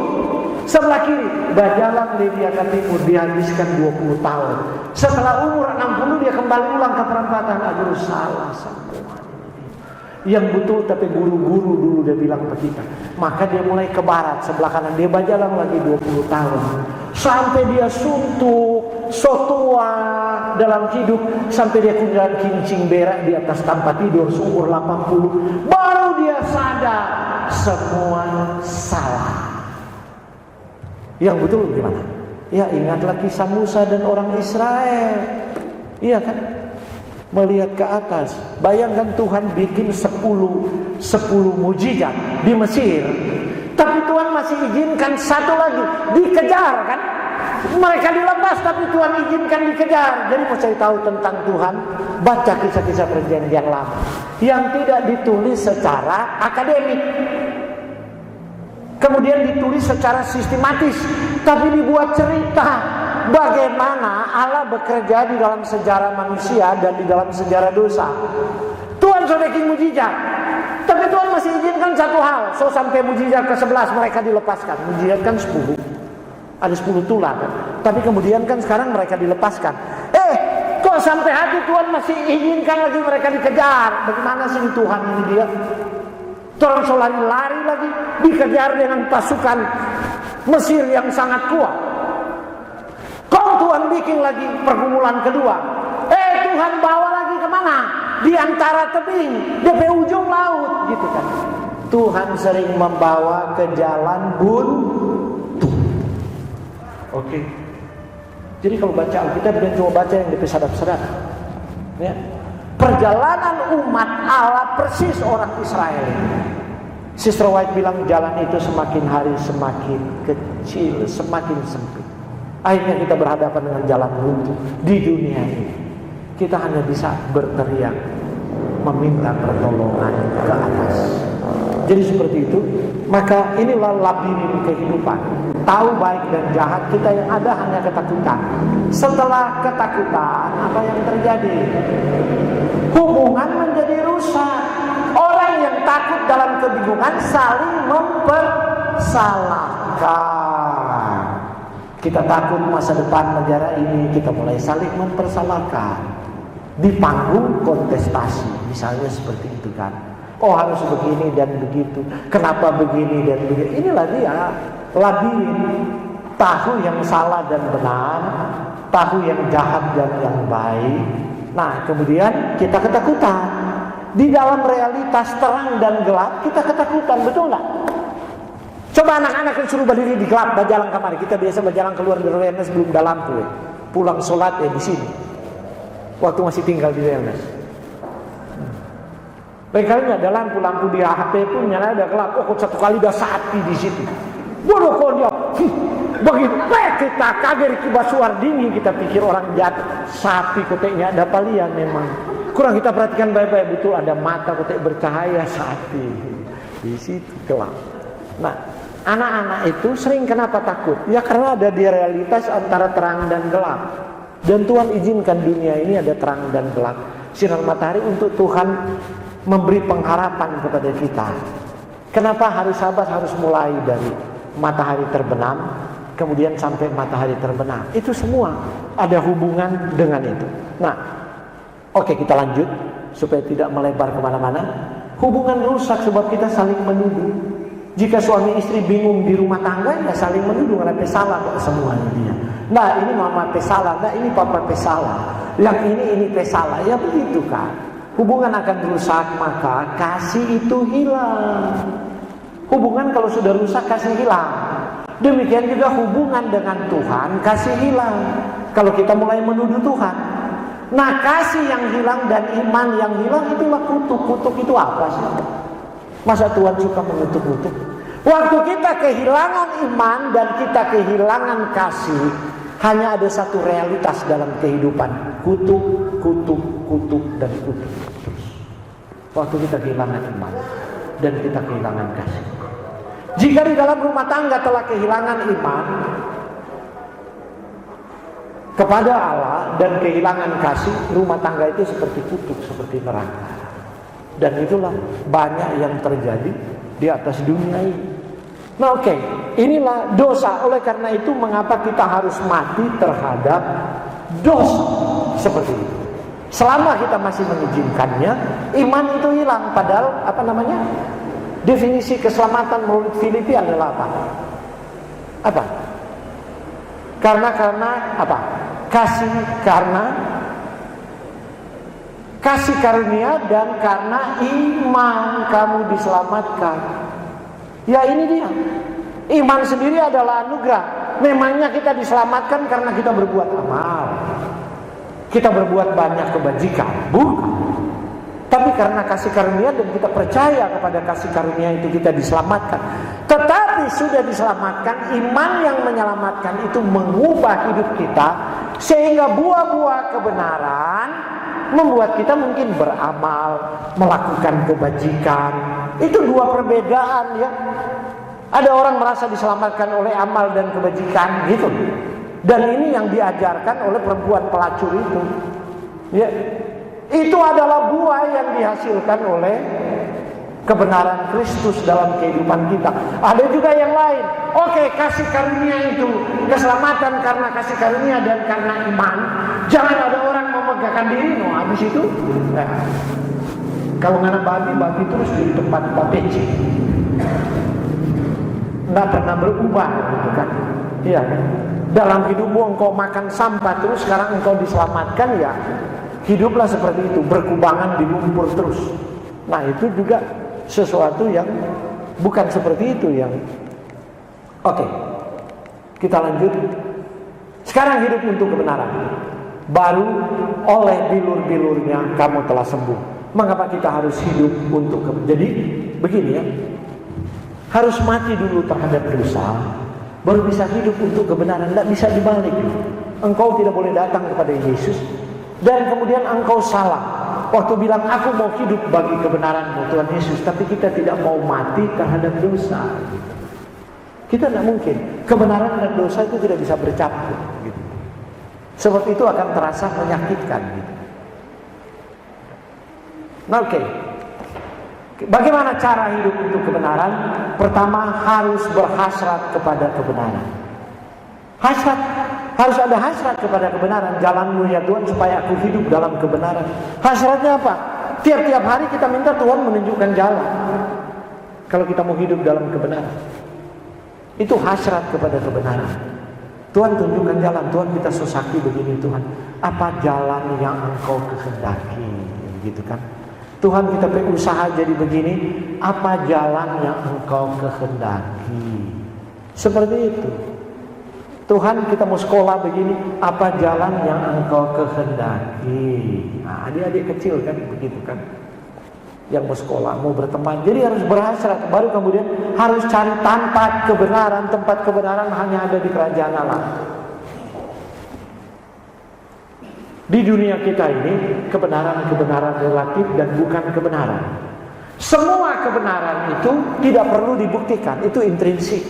sebelah kiri. Berjalan dia ke timur, dihabiskan 20 tahun. Setelah umur 60 dia kembali ulang ke perempatan. Aduh, salah semua. Yang betul tapi guru-guru dulu dia bilang ke kita. Maka dia mulai ke barat, sebelah kanan. Dia berjalan lagi 20 tahun. Sampai dia suntuk, sotua dalam hidup. Sampai dia kemudian kincing berak di atas tanpa tidur seumur 80. Baru dia sadar semua salah. Yang betul gimana? Ya, ingatlah kisah Musa dan orang Israel. Iya kan? Melihat ke atas. Bayangkan Tuhan bikin 10 mujizat di Mesir. Tapi Tuhan masih izinkan satu lagi. Dikejar kan? Mereka dilepas tapi Tuhan izinkan dikejar. Jadi mau cari tahu tentang Tuhan, baca kisah-kisah perjanjian lama yang tidak ditulis secara akademik, kemudian ditulis secara sistematis, tapi dibuat cerita. Bagaimana Allah bekerja di dalam sejarah manusia dan di dalam sejarah dosa. Tuhan sudah bikin mujizat, tapi Tuhan masih izinkan satu hal. So sampai mujizat ke-11 mereka dilepaskan. Mujizat kan 10. Ada 10 tulah kan? Tapi kemudian kan sekarang mereka dilepaskan. Kok sampai hati Tuhan masih izinkan lagi mereka dikejar? Bagaimana sih Tuhan ini dia? Orang so lari-lari lagi, dikejar dengan pasukan Mesir yang sangat kuat. Kok Tuhan bikin lagi pergumulan kedua? Tuhan bawa lagi kemana? Di antara tebing, di ujung laut, gitu kan? Tuhan sering membawa ke jalan buntu. Oke. Jadi kalau baca Alkitab dan coba baca yang di sadap-sadap, ya. Perjalanan umat Allah persis orang Israel. Sister White bilang jalan itu semakin hari semakin kecil, semakin sempit. Akhirnya kita berhadapan dengan jalan buntu di dunia ini. kita hanya bisa berteriak, meminta pertolongan ke atas. Jadi seperti itu. Maka inilah labirin kehidupan. Tahu baik dan jahat, kita yang ada hanya ketakutan. Setelah ketakutan, apa yang terjadi? Hubungan menjadi rusak. Orang yang takut dalam kebingungan saling mempersalahkan. Kita takut masa depan negara ini, kita mulai saling mempersalahkan. Di panggung kontestasi, misalnya seperti itu kan. Oh harus begini dan begitu. Kenapa begini dan begitu? Inilah dia labirin. Tahu yang salah dan benar, tahu yang jahat dan yang baik. Nah kemudian kita ketakutan. Di dalam realitas terang dan gelap kita ketakutan, betul nggak? Coba anak-anak yang suruh berdiri di gelap, berjalan kamar. Kita biasa berjalan keluar dari Wellness belum ada lampu. Pulang sholat di sini. Waktu masih tinggal di Wellness. Kali ada lampu di HP pun nyala ada gelap. Oh, satu kali udah sapi di situ. Bodoh kok dia. Begitu kita kaget kibasuar dini, kita pikir orang jatuh. Sapi koteknya ada palian memang. Kurang kita perhatikan baik-baik, betul ada mata kotek bercahaya sapi. Di situ gelap. Nah, anak-anak itu sering kenapa takut? Ya karena ada di realitas antara terang dan gelap. Dan Tuhan izinkan dunia ini ada terang dan gelap. Sinar matahari untuk Tuhan memberi pengharapan kepada kita. Kenapa harus sabar, harus mulai dari matahari terbenam kemudian sampai matahari terbenam. Itu semua ada hubungan dengan itu. Nah, oke, kita lanjut supaya tidak melebar kemana-mana. Hubungan rusak sebab kita saling menuduh. Jika suami istri bingung di rumah tangga, ya saling menuduh. Karena salah kok semuanya dia. Nah ini mama pesalah, nah ini papa pesalah, yang ini pesalah. Ya begitu kan. Hubungan akan rusak, maka kasih itu hilang. Hubungan kalau sudah rusak, kasih hilang. Demikian juga hubungan dengan Tuhan, kasih hilang. Kalau kita mulai menuduh Tuhan. Nah kasih yang hilang dan iman yang hilang, itulah kutuk. Kutuk itu apa sih? Masa Tuhan suka mengutuk-kutuk? Waktu kita kehilangan iman dan kita kehilangan kasih, hanya ada satu realitas dalam kehidupan. Kutuk, kutuk, kutuk, dan kutuk. Terus. Waktu kita kehilangan iman dan kita kehilangan kasih. Jika di dalam rumah tangga telah kehilangan iman kepada Allah dan kehilangan kasih, rumah tangga itu seperti kutuk, seperti neraka. Dan itulah banyak yang terjadi di atas dunia ini. Nah oke, inilah dosa. Oleh karena itu mengapa kita harus mati terhadap dosa seperti itu. Selama kita masih mengizinkannya, iman itu hilang. Padahal definisi keselamatan menurut Filipi adalah apa? Apa? Karena apa? Kasih karunia dan karena iman kamu diselamatkan. Ya ini dia. Iman sendiri adalah anugerah. Memangnya kita diselamatkan karena kita berbuat amal, kita berbuat banyak kebajikan? Bukan. Tapi karena kasih karunia dan kita percaya kepada kasih karunia itu kita diselamatkan. Tetapi sudah diselamatkan, iman yang menyelamatkan itu mengubah hidup kita sehingga buah-buah kebenaran membuat kita mungkin beramal, melakukan kebajikan. Itu dua perbedaan ya. Ada orang merasa diselamatkan oleh amal dan kebajikan gitu. Dan ini yang diajarkan oleh perempuan pelacur itu. Ya. Itu adalah buah yang dihasilkan oleh kebenaran Kristus dalam kehidupan kita. Ada juga yang lain. Oke, kasih karunia itu keselamatan karena kasih karunia dan karena iman. Jangan ada orang memegahkan diri, habis itu kalau nggak babi terus di tempat babeci. Nggak pernah berubah gitu kan. Iya kan? Dalam hidupmu engkau makan sampah terus, sekarang engkau diselamatkan ya. Hiduplah seperti itu, berkubangan di lumpur terus. Nah itu juga sesuatu yang bukan seperti itu yang. Oke, kita lanjut. Sekarang hidup untuk kebenaran. Baru oleh bilur-bilurnya kamu telah sembuh. Mengapa kita harus hidup untuk kebenaran? Jadi begini ya, harus mati dulu terhadap dosa, baru bisa hidup untuk kebenaran. Tidak bisa dibalik. Engkau tidak boleh datang kepada Yesus Dan kemudian engkau salah waktu bilang aku mau hidup bagi kebenaran-Mu Tuhan Yesus, tapi kita tidak mau mati terhadap dosa. Kita tidak mungkin. Kebenaran dan dosa itu tidak bisa bercampur gitu. Sebab itu akan terasa menyakitkan gitu. Nah, oke. Bagaimana cara hidup untuk kebenaran? Pertama, harus berhasrat kepada kebenaran. Hasrat, harus ada hasrat kepada kebenaran. Jalan-Mu ya Tuhan supaya aku hidup dalam kebenaran. Hasratnya apa? Tiap-tiap hari kita minta Tuhan menunjukkan jalan. Kalau kita mau hidup dalam kebenaran, itu hasrat kepada kebenaran. Tuhan tunjukkan jalan. Tuhan kita sesaki begini Tuhan. Apa jalan yang Engkau kehendaki? Gitu kan? Tuhan kita berusaha jadi begini. Apa jalan yang Engkau kehendaki? Seperti itu. Tuhan kita mau sekolah begini. Apa jalan yang Engkau kehendaki? Nah, adik-adik kecil kan begitu kan, yang mau sekolah, mau berteman. Jadi harus berhasrat. Baru kemudian harus cari tempat kebenaran. Tempat kebenaran hanya ada di kerajaan Allah. Di dunia kita ini kebenaran-kebenaran relatif dan bukan kebenaran. Semua kebenaran itu tidak perlu dibuktikan. Itu intrinsik.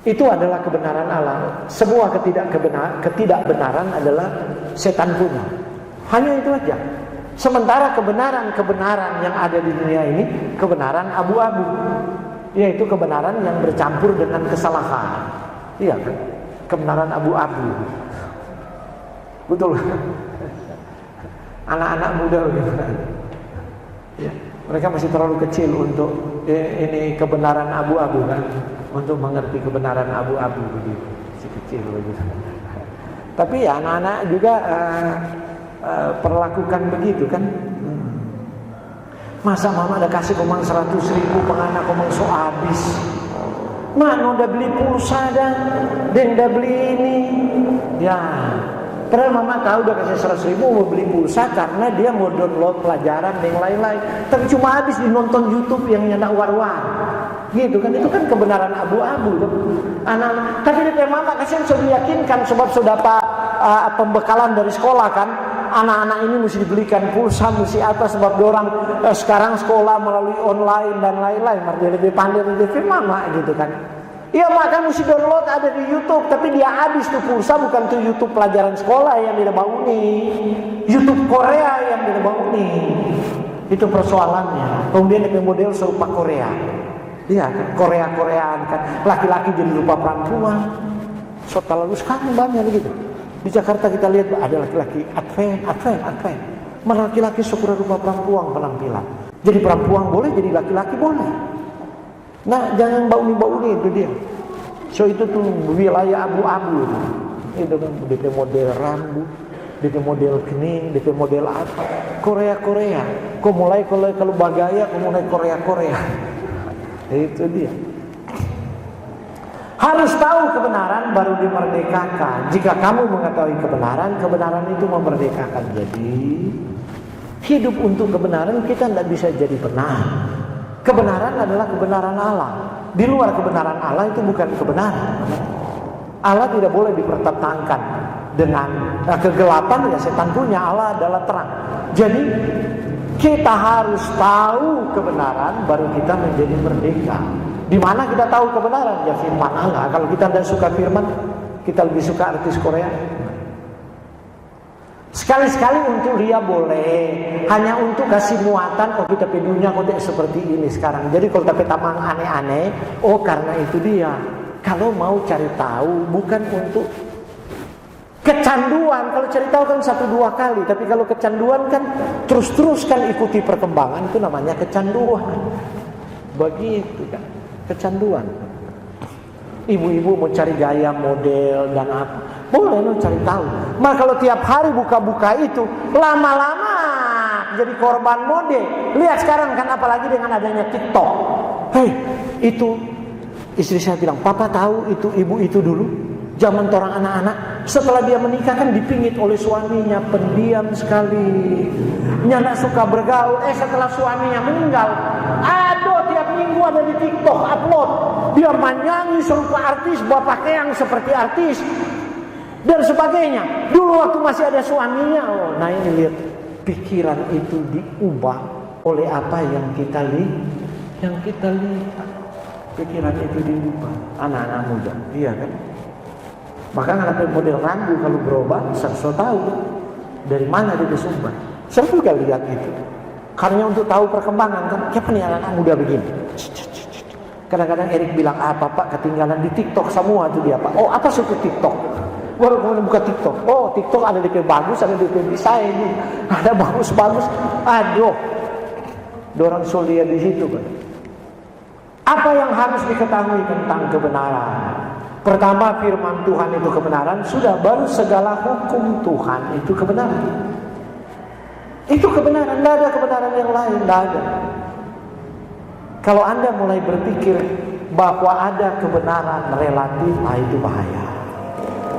Itu adalah kebenaran Allah. Semua ketidakbenaran adalah setan punya. Hanya itu aja. Sementara kebenaran-kebenaran yang ada di dunia ini kebenaran abu-abu, yaitu kebenaran yang bercampur dengan kesalahan. Iya kan? Kebenaran abu-abu. Betul. Anak-anak muda begitu kan. Ya, mereka masih terlalu kecil untuk ini kebenaran abu-abu kan, untuk mengerti kebenaran abu-abu begitu. Masih kecil begitu. Tapi ya anak-anak juga perlakukan begitu kan. Masa mama ada kasih komang 100.000 penganak komang so habis. Mana udah beli pulsa dan udah beli ini. Ya, padahal mama tahu udah kasih 100.000 mau beli pulsa karena dia mau download pelajaran dan lain-lain. Tapi cuma habis dinonton YouTube yang nyandak war-war. Gitu kan, itu kan kebenaran abu-abu anak. Tapi dia mama kasihan sudah yakinkan sebab sudah pembekalan dari sekolah kan. Anak-anak ini mesti dibelikan pulsa, mesti apa sebab orang sekarang sekolah melalui online dan lain-lain. Dia lebih pandai dari mama gitu kan. Iya maka mesti download ada di YouTube, tapi dia habis tuh pulsa bukan tuh YouTube pelajaran sekolah yang dia bau nih, YouTube Korea yang dia bau nih. Itu persoalannya. Kemudian dia model serupa Korea. Iya kan, Korea-Koreaan kan, laki-laki jadi rupa perempuan. So terlalu sekarang banyak begitu. Di Jakarta kita lihat ada laki-laki Advent. Malah laki-laki syukur rupa perempuan penampilan. Jadi perempuan boleh, jadi laki-laki boleh. Nah, jangan bau ini itu dia. So itu tuh wilayah abu-abu itu. Itu kan DP model rambut, DP model kening, DP model apa? Korea. Kok mulai kalau bagaya, kok mulai Korea. Itu dia. Harus tahu kebenaran baru dimerdekakan. Jika kamu mengetahui kebenaran itu memerdekakan. Jadi hidup untuk kebenaran kita tidak bisa jadi benar. Kebenaran adalah kebenaran Allah. Di luar kebenaran Allah itu bukan kebenaran. Allah tidak boleh dipertentangkan dengan kegelapan, ya setan punya. Allah adalah terang. Jadi kita harus tahu kebenaran baru kita menjadi merdeka. Di mana kita tahu kebenaran? Ya firman Allah. Kalau kita tidak suka firman, kita lebih suka artis Korea. Sekali-sekali untuk dia boleh, hanya untuk kasih muatan. Oh kita pedunya kok seperti ini sekarang. Jadi kalau tapi tamang aneh-aneh, oh karena itu dia. Kalau mau cari tahu bukan untuk kecanduan. Kalau cari tahu kan 1-2 kali, tapi kalau kecanduan kan terus-terus kan ikuti perkembangan, itu namanya kecanduan. Begitu kan, kecanduan. Ibu-ibu mau cari gaya model dan apa, boleh lo cari tahu. Maka kalau tiap hari buka-buka itu, lama-lama jadi korban mode. Lihat sekarang kan, apalagi dengan adanya TikTok. Hei, itu istri saya bilang, papa tahu itu ibu itu dulu zaman orang anak-anak, setelah dia menikah kan dipingit oleh suaminya, pendiam sekali, nggak suka bergaul. Setelah suaminya meninggal, aduh tiap minggu ada di TikTok upload, dia menyanyi serupa artis, bawa pakaian seperti artis. dan sebagainya. Dulu waktu masih ada suaminya, oh, nah ini lihat, pikiran itu diubah oleh apa yang kita lihat. Pikiran itu diubah. Anak-anak muda, iya kan? Bahkan ada model rambu kalau berubah, saya tahu dari mana dia bersumber. Saya juga lihat itu. Karena untuk tahu perkembangan kan, siapa nih anak-anak muda begini? Kadang-kadang Erik bilang, Pak ketinggalan di TikTok semua itu dia Pak. Oh, apa suku TikTok? Baru kemudian buka TikTok. Oh, TikTok ada DP bagus, ada DP bisa ini, ada bagus-bagus. Aduh, dorang solia di situ kan. Apa yang harus diketahui tentang kebenaran? Pertama, firman Tuhan itu kebenaran. Sudah, baru segala hukum Tuhan itu kebenaran. Itu kebenaran, tidak ada kebenaran yang lain, tidak ada. Kalau Anda mulai berpikir bahwa ada kebenaran relatif, itu bahaya.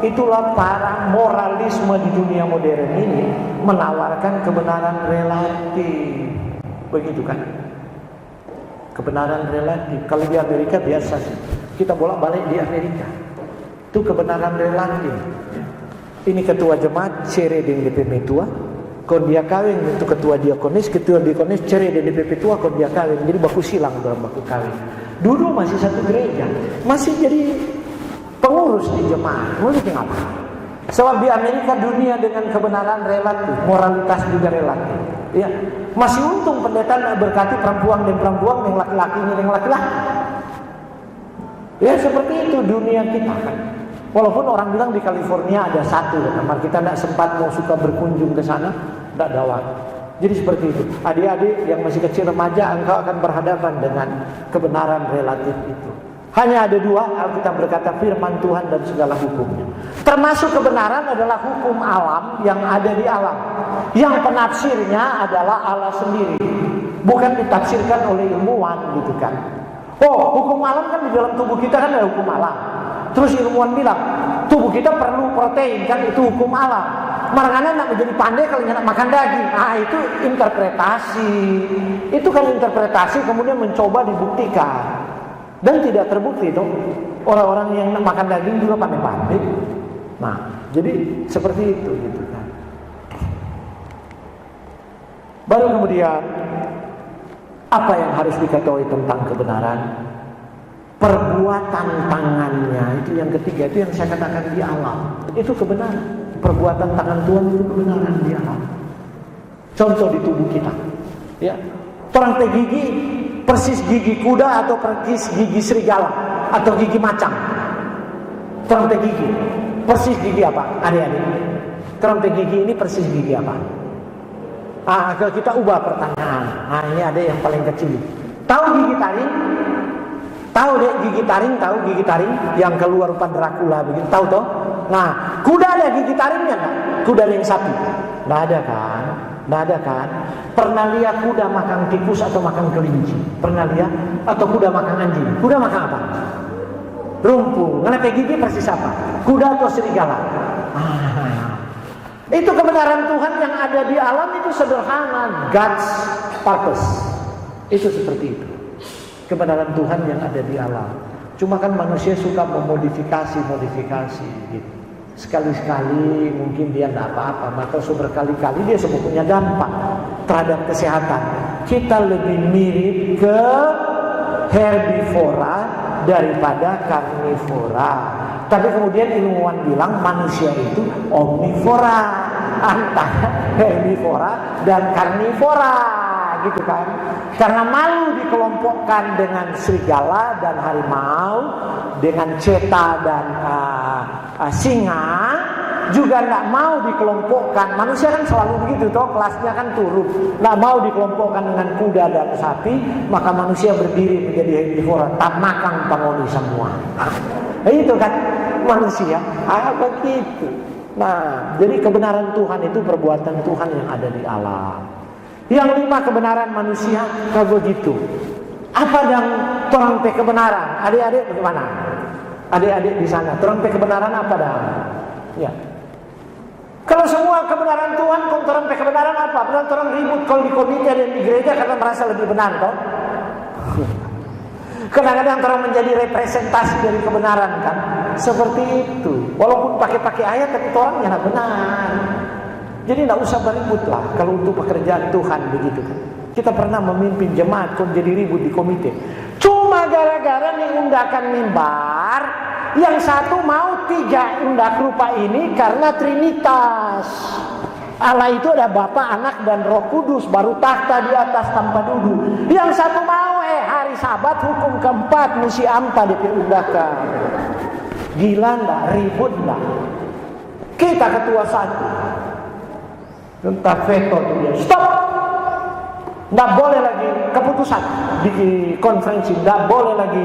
Itulah para moralisme di dunia modern ini menawarkan kebenaran relatif. Begitu kan? Kebenaran relatif. Kalau di Amerika biasa sih. Kita bolak-balik di Amerika. Itu kebenaran relatif. Ini ketua jemaat cerai dengan DP metua. Kalau dia kawin itu ketua diakonis cerai dengan DP tua kalau dia kawin. Jadi baku silang dalam baku kawin. Dulu masih satu gereja, masih jadi pengurus di jemaat. Mau bikin apa? Sebab di Amerika dunia dengan kebenaran relatif, moralitas juga relatif. Ya, masih untung pendeta berkati perempuan dan perempuan, yang laki-lakinya yang laki-laki. Ya seperti itu dunia kita kan. Walaupun orang bilang di California ada satu, kamar kita tidak sempat mau suka berkunjung ke sana, tidak ada waktu. Jadi seperti itu. Adik-adik yang masih kecil remaja, engkau akan berhadapan dengan kebenaran relatif itu. Hanya ada dua, Alkitab berkata firman Tuhan dan segala hukumnya. Termasuk kebenaran adalah hukum alam yang ada di alam. Yang penafsirnya adalah Allah sendiri. Bukan ditafsirkan oleh ilmuwan gitu kan. Oh, hukum alam kan di dalam tubuh kita kan ada hukum alam. Terus ilmuwan bilang, tubuh kita perlu protein kan, itu hukum alam. Makanya nak menjadi pandai kalau nak makan daging. Itu interpretasi. Itu kan interpretasi kemudian mencoba dibuktikan. Dan tidak terbukti itu. Orang-orang yang makan daging juga pandai-pandai. Nah, jadi seperti itu gitu kan. Baru kemudian apa yang harus diketahui tentang kebenaran? Perbuatan tangannya itu yang ketiga, itu yang saya katakan di alam. Itu kebenaran. Perbuatan tangan Tuhan itu kebenaran di alam. Contoh di tubuh kita. Ya. Perang gigi persis gigi kuda atau persis gigi serigala atau gigi macan. Teronte gigi persis gigi apa? Adik-adik, teronte gigi ini persis gigi apa? Kalau kita ubah pertanyaan. Ini ada yang paling kecil. Tahu gigi taring? Tahu deh gigi taring, tahu gigi taring yang keluar rupa Dracula begitu, tahu toh? Nah, kuda ada gigi taringnya enggak? Kuda yang sapi. Enggak ada kan? Enggak ada kan? Pernah lihat kuda makan tikus atau makan kelinci? Pernah lihat? Atau kuda makan anjing? Kuda makan apa? Rumput. Kenapa gigi persis apa? Kuda atau serigala? Itu kebenaran Tuhan yang ada di alam itu sederhana. God's purpose. Itu seperti itu. Kebenaran Tuhan yang ada di alam. Cuma kan manusia suka memodifikasi gitu. Sekali-sekali mungkin dia tidak apa-apa, maka berkali-kali dia semua punya dampak terhadap kesehatan. Kita lebih mirip ke herbivora daripada karnivora. Tapi kemudian ilmuwan bilang manusia itu omnivora, antara herbivora dan karnivora, gitu kan? Karena malu dikelompokkan dengan serigala dan harimau, dengan cheetah dan singa, juga tidak mau dikelompokkan. Manusia kan selalu begitu toh, kelasnya kan turun. Tidak mau dikelompokkan dengan kuda dan sapi, maka manusia berdiri menjadi herbivora, tak makan pangoni semua. Itu kan manusia, begitu. Nah, jadi kebenaran Tuhan itu perbuatan Tuhan yang ada di alam. Yang 5 kebenaran manusia kalau begitu. Apa yang terang kebenaran? Adik-adik bagaimana? Adik-adik di sana, terang kebenaran apa dah? Ya. Kalau semua kebenaran Tuhan, terang kebenaran apa? Benar orang ribut kalau di komite dan di gereja karena merasa lebih benar, toh? Kadang-kadang orang menjadi representasi dari kebenaran kan? seperti itu. Walaupun pakai ayat, tapi orangnya tidak benar. Jadi tidak usah beribut lah kalau untuk pekerjaan Tuhan begitu kan. Kita pernah memimpin jemaat, kok jadi ribut di komite. Cuma gara-gara nih undakan mimbar, yang satu mau 3 undak rupa ini karena Trinitas. Allah itu ada Bapa, Anak, dan Roh Kudus, baru takhta di atas tanpa duduk. Yang satu mau hari Sabat hukum keempat mesti ampa DP undakan. Gila ndak, ribut ndak. Kita ketua satu, entah veto tuh dia, stop. Nggak boleh lagi keputusan di konferensi, nggak boleh lagi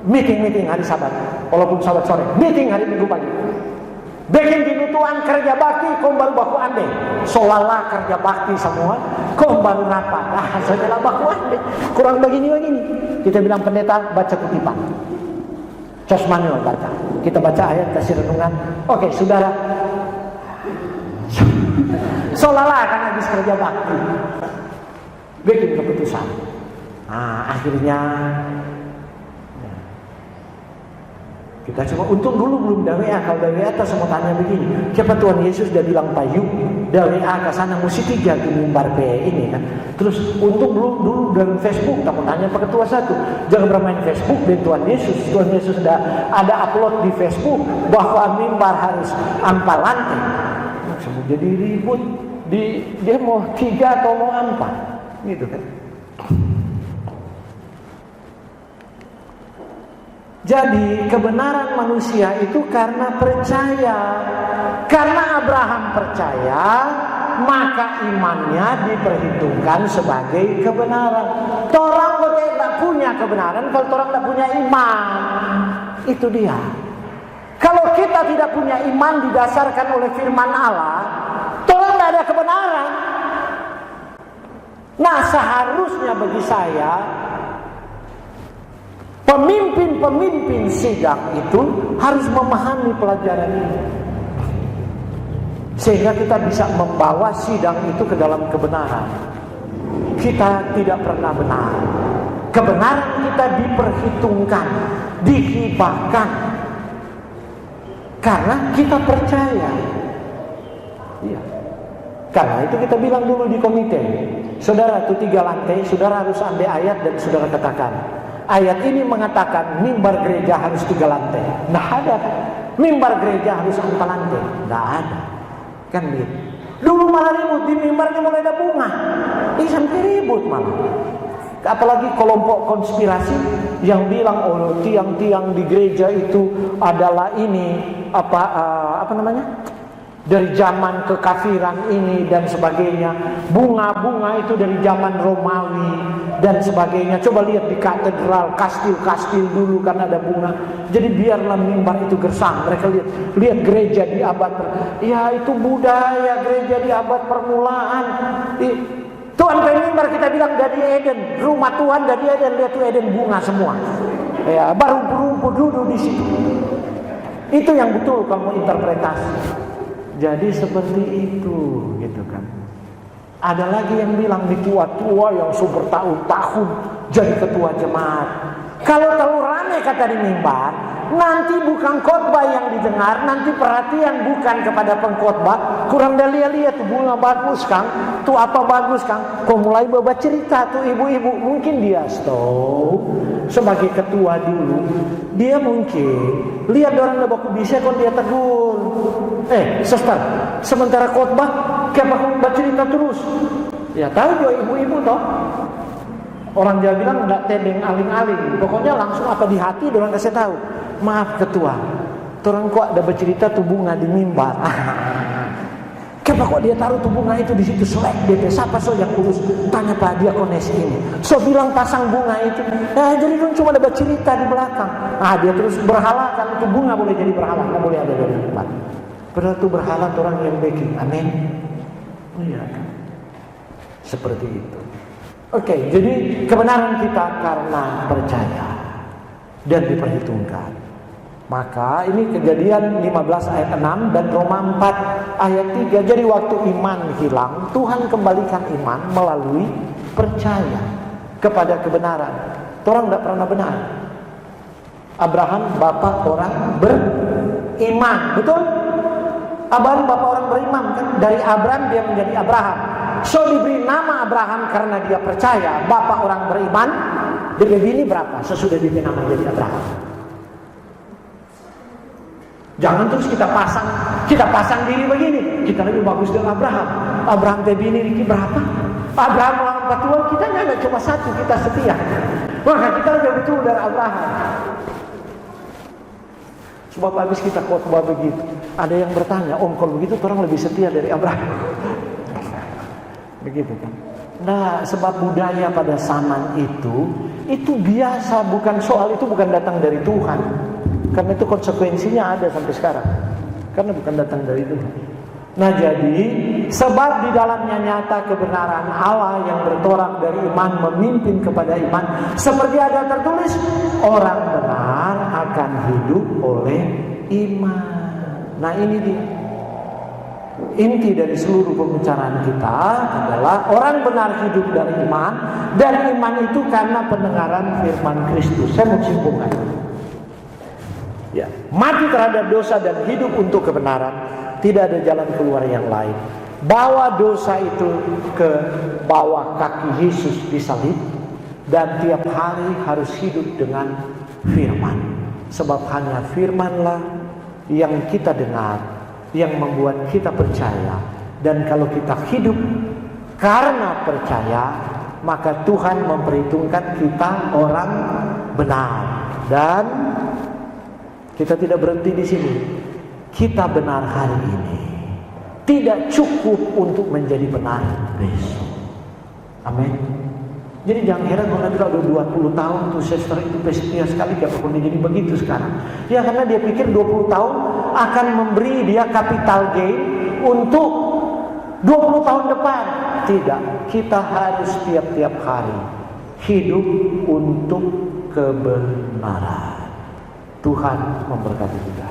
meeting hari Sabat, walaupun Sabat sore, meeting hari Minggu pagi. Bikin dinutuan kerja bakti, kau baru baku ande. Solala kerja bakti semua, kau baru rapat. Sajalah baku ande. Kurang begini. Kita bilang pendeta baca kutipan. Cos manual baca. Kita baca ayat, kasih renungan. Oke, saudara. Solala kan habis kerja bakti. Bikin keputusan. Akhirnya kita coba, untung dulu belum WA. Kalau WA kita semua tanya begini, siapa Tuhan Yesus dia bilang payu, WA ke sana mesti 3 di mimbar ini kan. Terus untung dulu dalam Facebook, tak tanya Pak Ketua satu, jangan bermain Facebook dan Tuhan Yesus. Tuhan Yesus sudah ada upload di Facebook bahwa mimbar harus ampal lantai. Semua jadi ribut, dia mau 3 atau mau 4 gitu kan. Jadi kebenaran manusia itu karena percaya. Karena Abraham percaya, maka imannya diperhitungkan sebagai kebenaran. Orang kok tidak punya kebenaran kalau orang tidak punya iman. Itu dia. Kalau kita tidak punya iman didasarkan oleh firman Allah, orang tidak ada kebenaran. Nah, seharusnya bagi saya, pemimpin-pemimpin sidang itu harus memahami pelajaran ini, sehingga kita bisa membawa sidang itu ke dalam kebenaran. Kita tidak pernah benar. Kebenaran kita diperhitungkan, dihibahkan, karena kita percaya. Iya. Karena itu kita bilang dulu di komite, saudara itu 3 lantai, saudara harus ambil ayat dan saudara katakan, ayat ini mengatakan mimbar gereja harus 3 lantai. Nggak ada. Mimbar gereja harus 4 lantai. Nggak ada. Kan gitu. Dulu malah ribut, di mimbarnya mulai ada bunga. Sampai ribut malah. Apalagi kelompok konspirasi yang bilang, oh tiang-tiang di gereja itu adalah ini apa namanya? Dari zaman kekafiran ini dan sebagainya. Bunga-bunga itu dari zaman Romawi dan sebagainya. Coba lihat di katedral, kastil-kastil dulu karena ada bunga. Jadi biarlah mimbar itu gersang. Mereka lihat gereja di abad ya itu budaya gereja di abad permulaan. Tuhan mimbar kita bilang dari Eden, rumah Tuhan dari Eden, lihat tuh Eden bunga semua. Ya, baru rumput duduk di situ. Itu yang betul kalau mau interpretasi. Jadi seperti itu, gitu kan. Ada lagi yang bilang di tua-tua yang bertahun-tahun jadi ketua jemaat. Kalau terlalu ramai kata di mimbar, nanti bukan khotbah yang didengar, nanti perhatian bukan kepada pengkhotbah. Kurang dah lihat tuh bunga bagus Kang, tuh apa bagus Kang. Kok mulai bawa cerita tuh ibu-ibu, mungkin dia stop sebagai ketua dulu. Dia mungkin lihat orang dah baku bisa kok dia tegur. Suster, sementara khotbah kenapa baca cerita terus? Ya tahu juga ibu-ibu toh. Orang dia bilang enggak tedeng aling-aling. Pokoknya langsung apa di hati orang kasih tahu. Maaf ketua, orang kok ada bercerita tuh bunga di mimbar. Kenapa kok dia taruh tuh bunga itu di situ selek DP? Siapa yang urus? Tanya Pak Diakones ini. Bilang pasang bunga itu. Jadi orang cuma ada bercerita di belakang. Dia terus berhala kan itu bunga boleh jadi berhala, nggak boleh ada dari depan. Padahal itu berhala orang yang baking. Amin. Oh iya. Seperti itu. Oke, jadi kebenaran kita karena percaya dan diperhitungkan. Maka ini Kejadian 15 ayat 6 dan Roma 4 ayat 3. Jadi waktu iman hilang, Tuhan kembalikan iman melalui percaya kepada kebenaran. Orang tidak pernah benar. Abraham bapak orang beriman, betul? Abraham bapak orang beriman kan? Dari Abraham dia menjadi Abraham. So diberi nama Abraham karena dia percaya, bapak orang beriman. Dia bini berapa sesudah diberi nama jadi Abraham? Jangan terus kita pasang diri begini. Kita lebih bagus dari Abraham. Abraham teh bini Riki berapa? Abraham orang patua kita ada cuma satu, kita setia. Maka kita lebih betul dari Abraham. Sebab habis kita khotbah begitu, ada yang bertanya, Om kalau begitu orang lebih setia dari Abraham. Begitu kan? Nah, sebab budaya pada zaman itu biasa, bukan soal itu bukan datang dari Tuhan. Karena itu konsekuensinya ada sampai sekarang. Karena bukan datang dari Tuhan. Nah jadi, sebab di dalamnya nyata kebenaran Allah yang bertolak dari iman memimpin kepada iman. Seperti ada tertulis, orang benar akan hidup oleh iman. Nah ini dia. Inti dari seluruh pembicaraan kita adalah orang benar hidup dari iman. Dan iman itu karena pendengaran firman Kristus. Saya mau simpulkan. Ya, mati terhadap dosa dan hidup untuk kebenaran, tidak ada jalan keluar yang lain. Bawa dosa itu ke bawah kaki Yesus disalib, dan tiap hari harus hidup dengan firman. Sebab hanya firmanlah yang kita dengar, yang membuat kita percaya. Dan kalau kita hidup karena percaya, maka Tuhan memperhitungkan kita orang benar. Dan kita tidak berhenti di sini. Kita benar hari ini tidak cukup untuk menjadi benar besok. Amin. Jadi jangan heran kalau nanti udah 20 tahun tuh sester itu setia sekali gak pernah jadi begitu sekarang. Ya karena dia pikir 20 tahun akan memberi dia capital gain untuk 20 tahun depan. Tidak. Kita harus tiap-tiap hari hidup untuk kebenaran. Tuhan memberkati kita.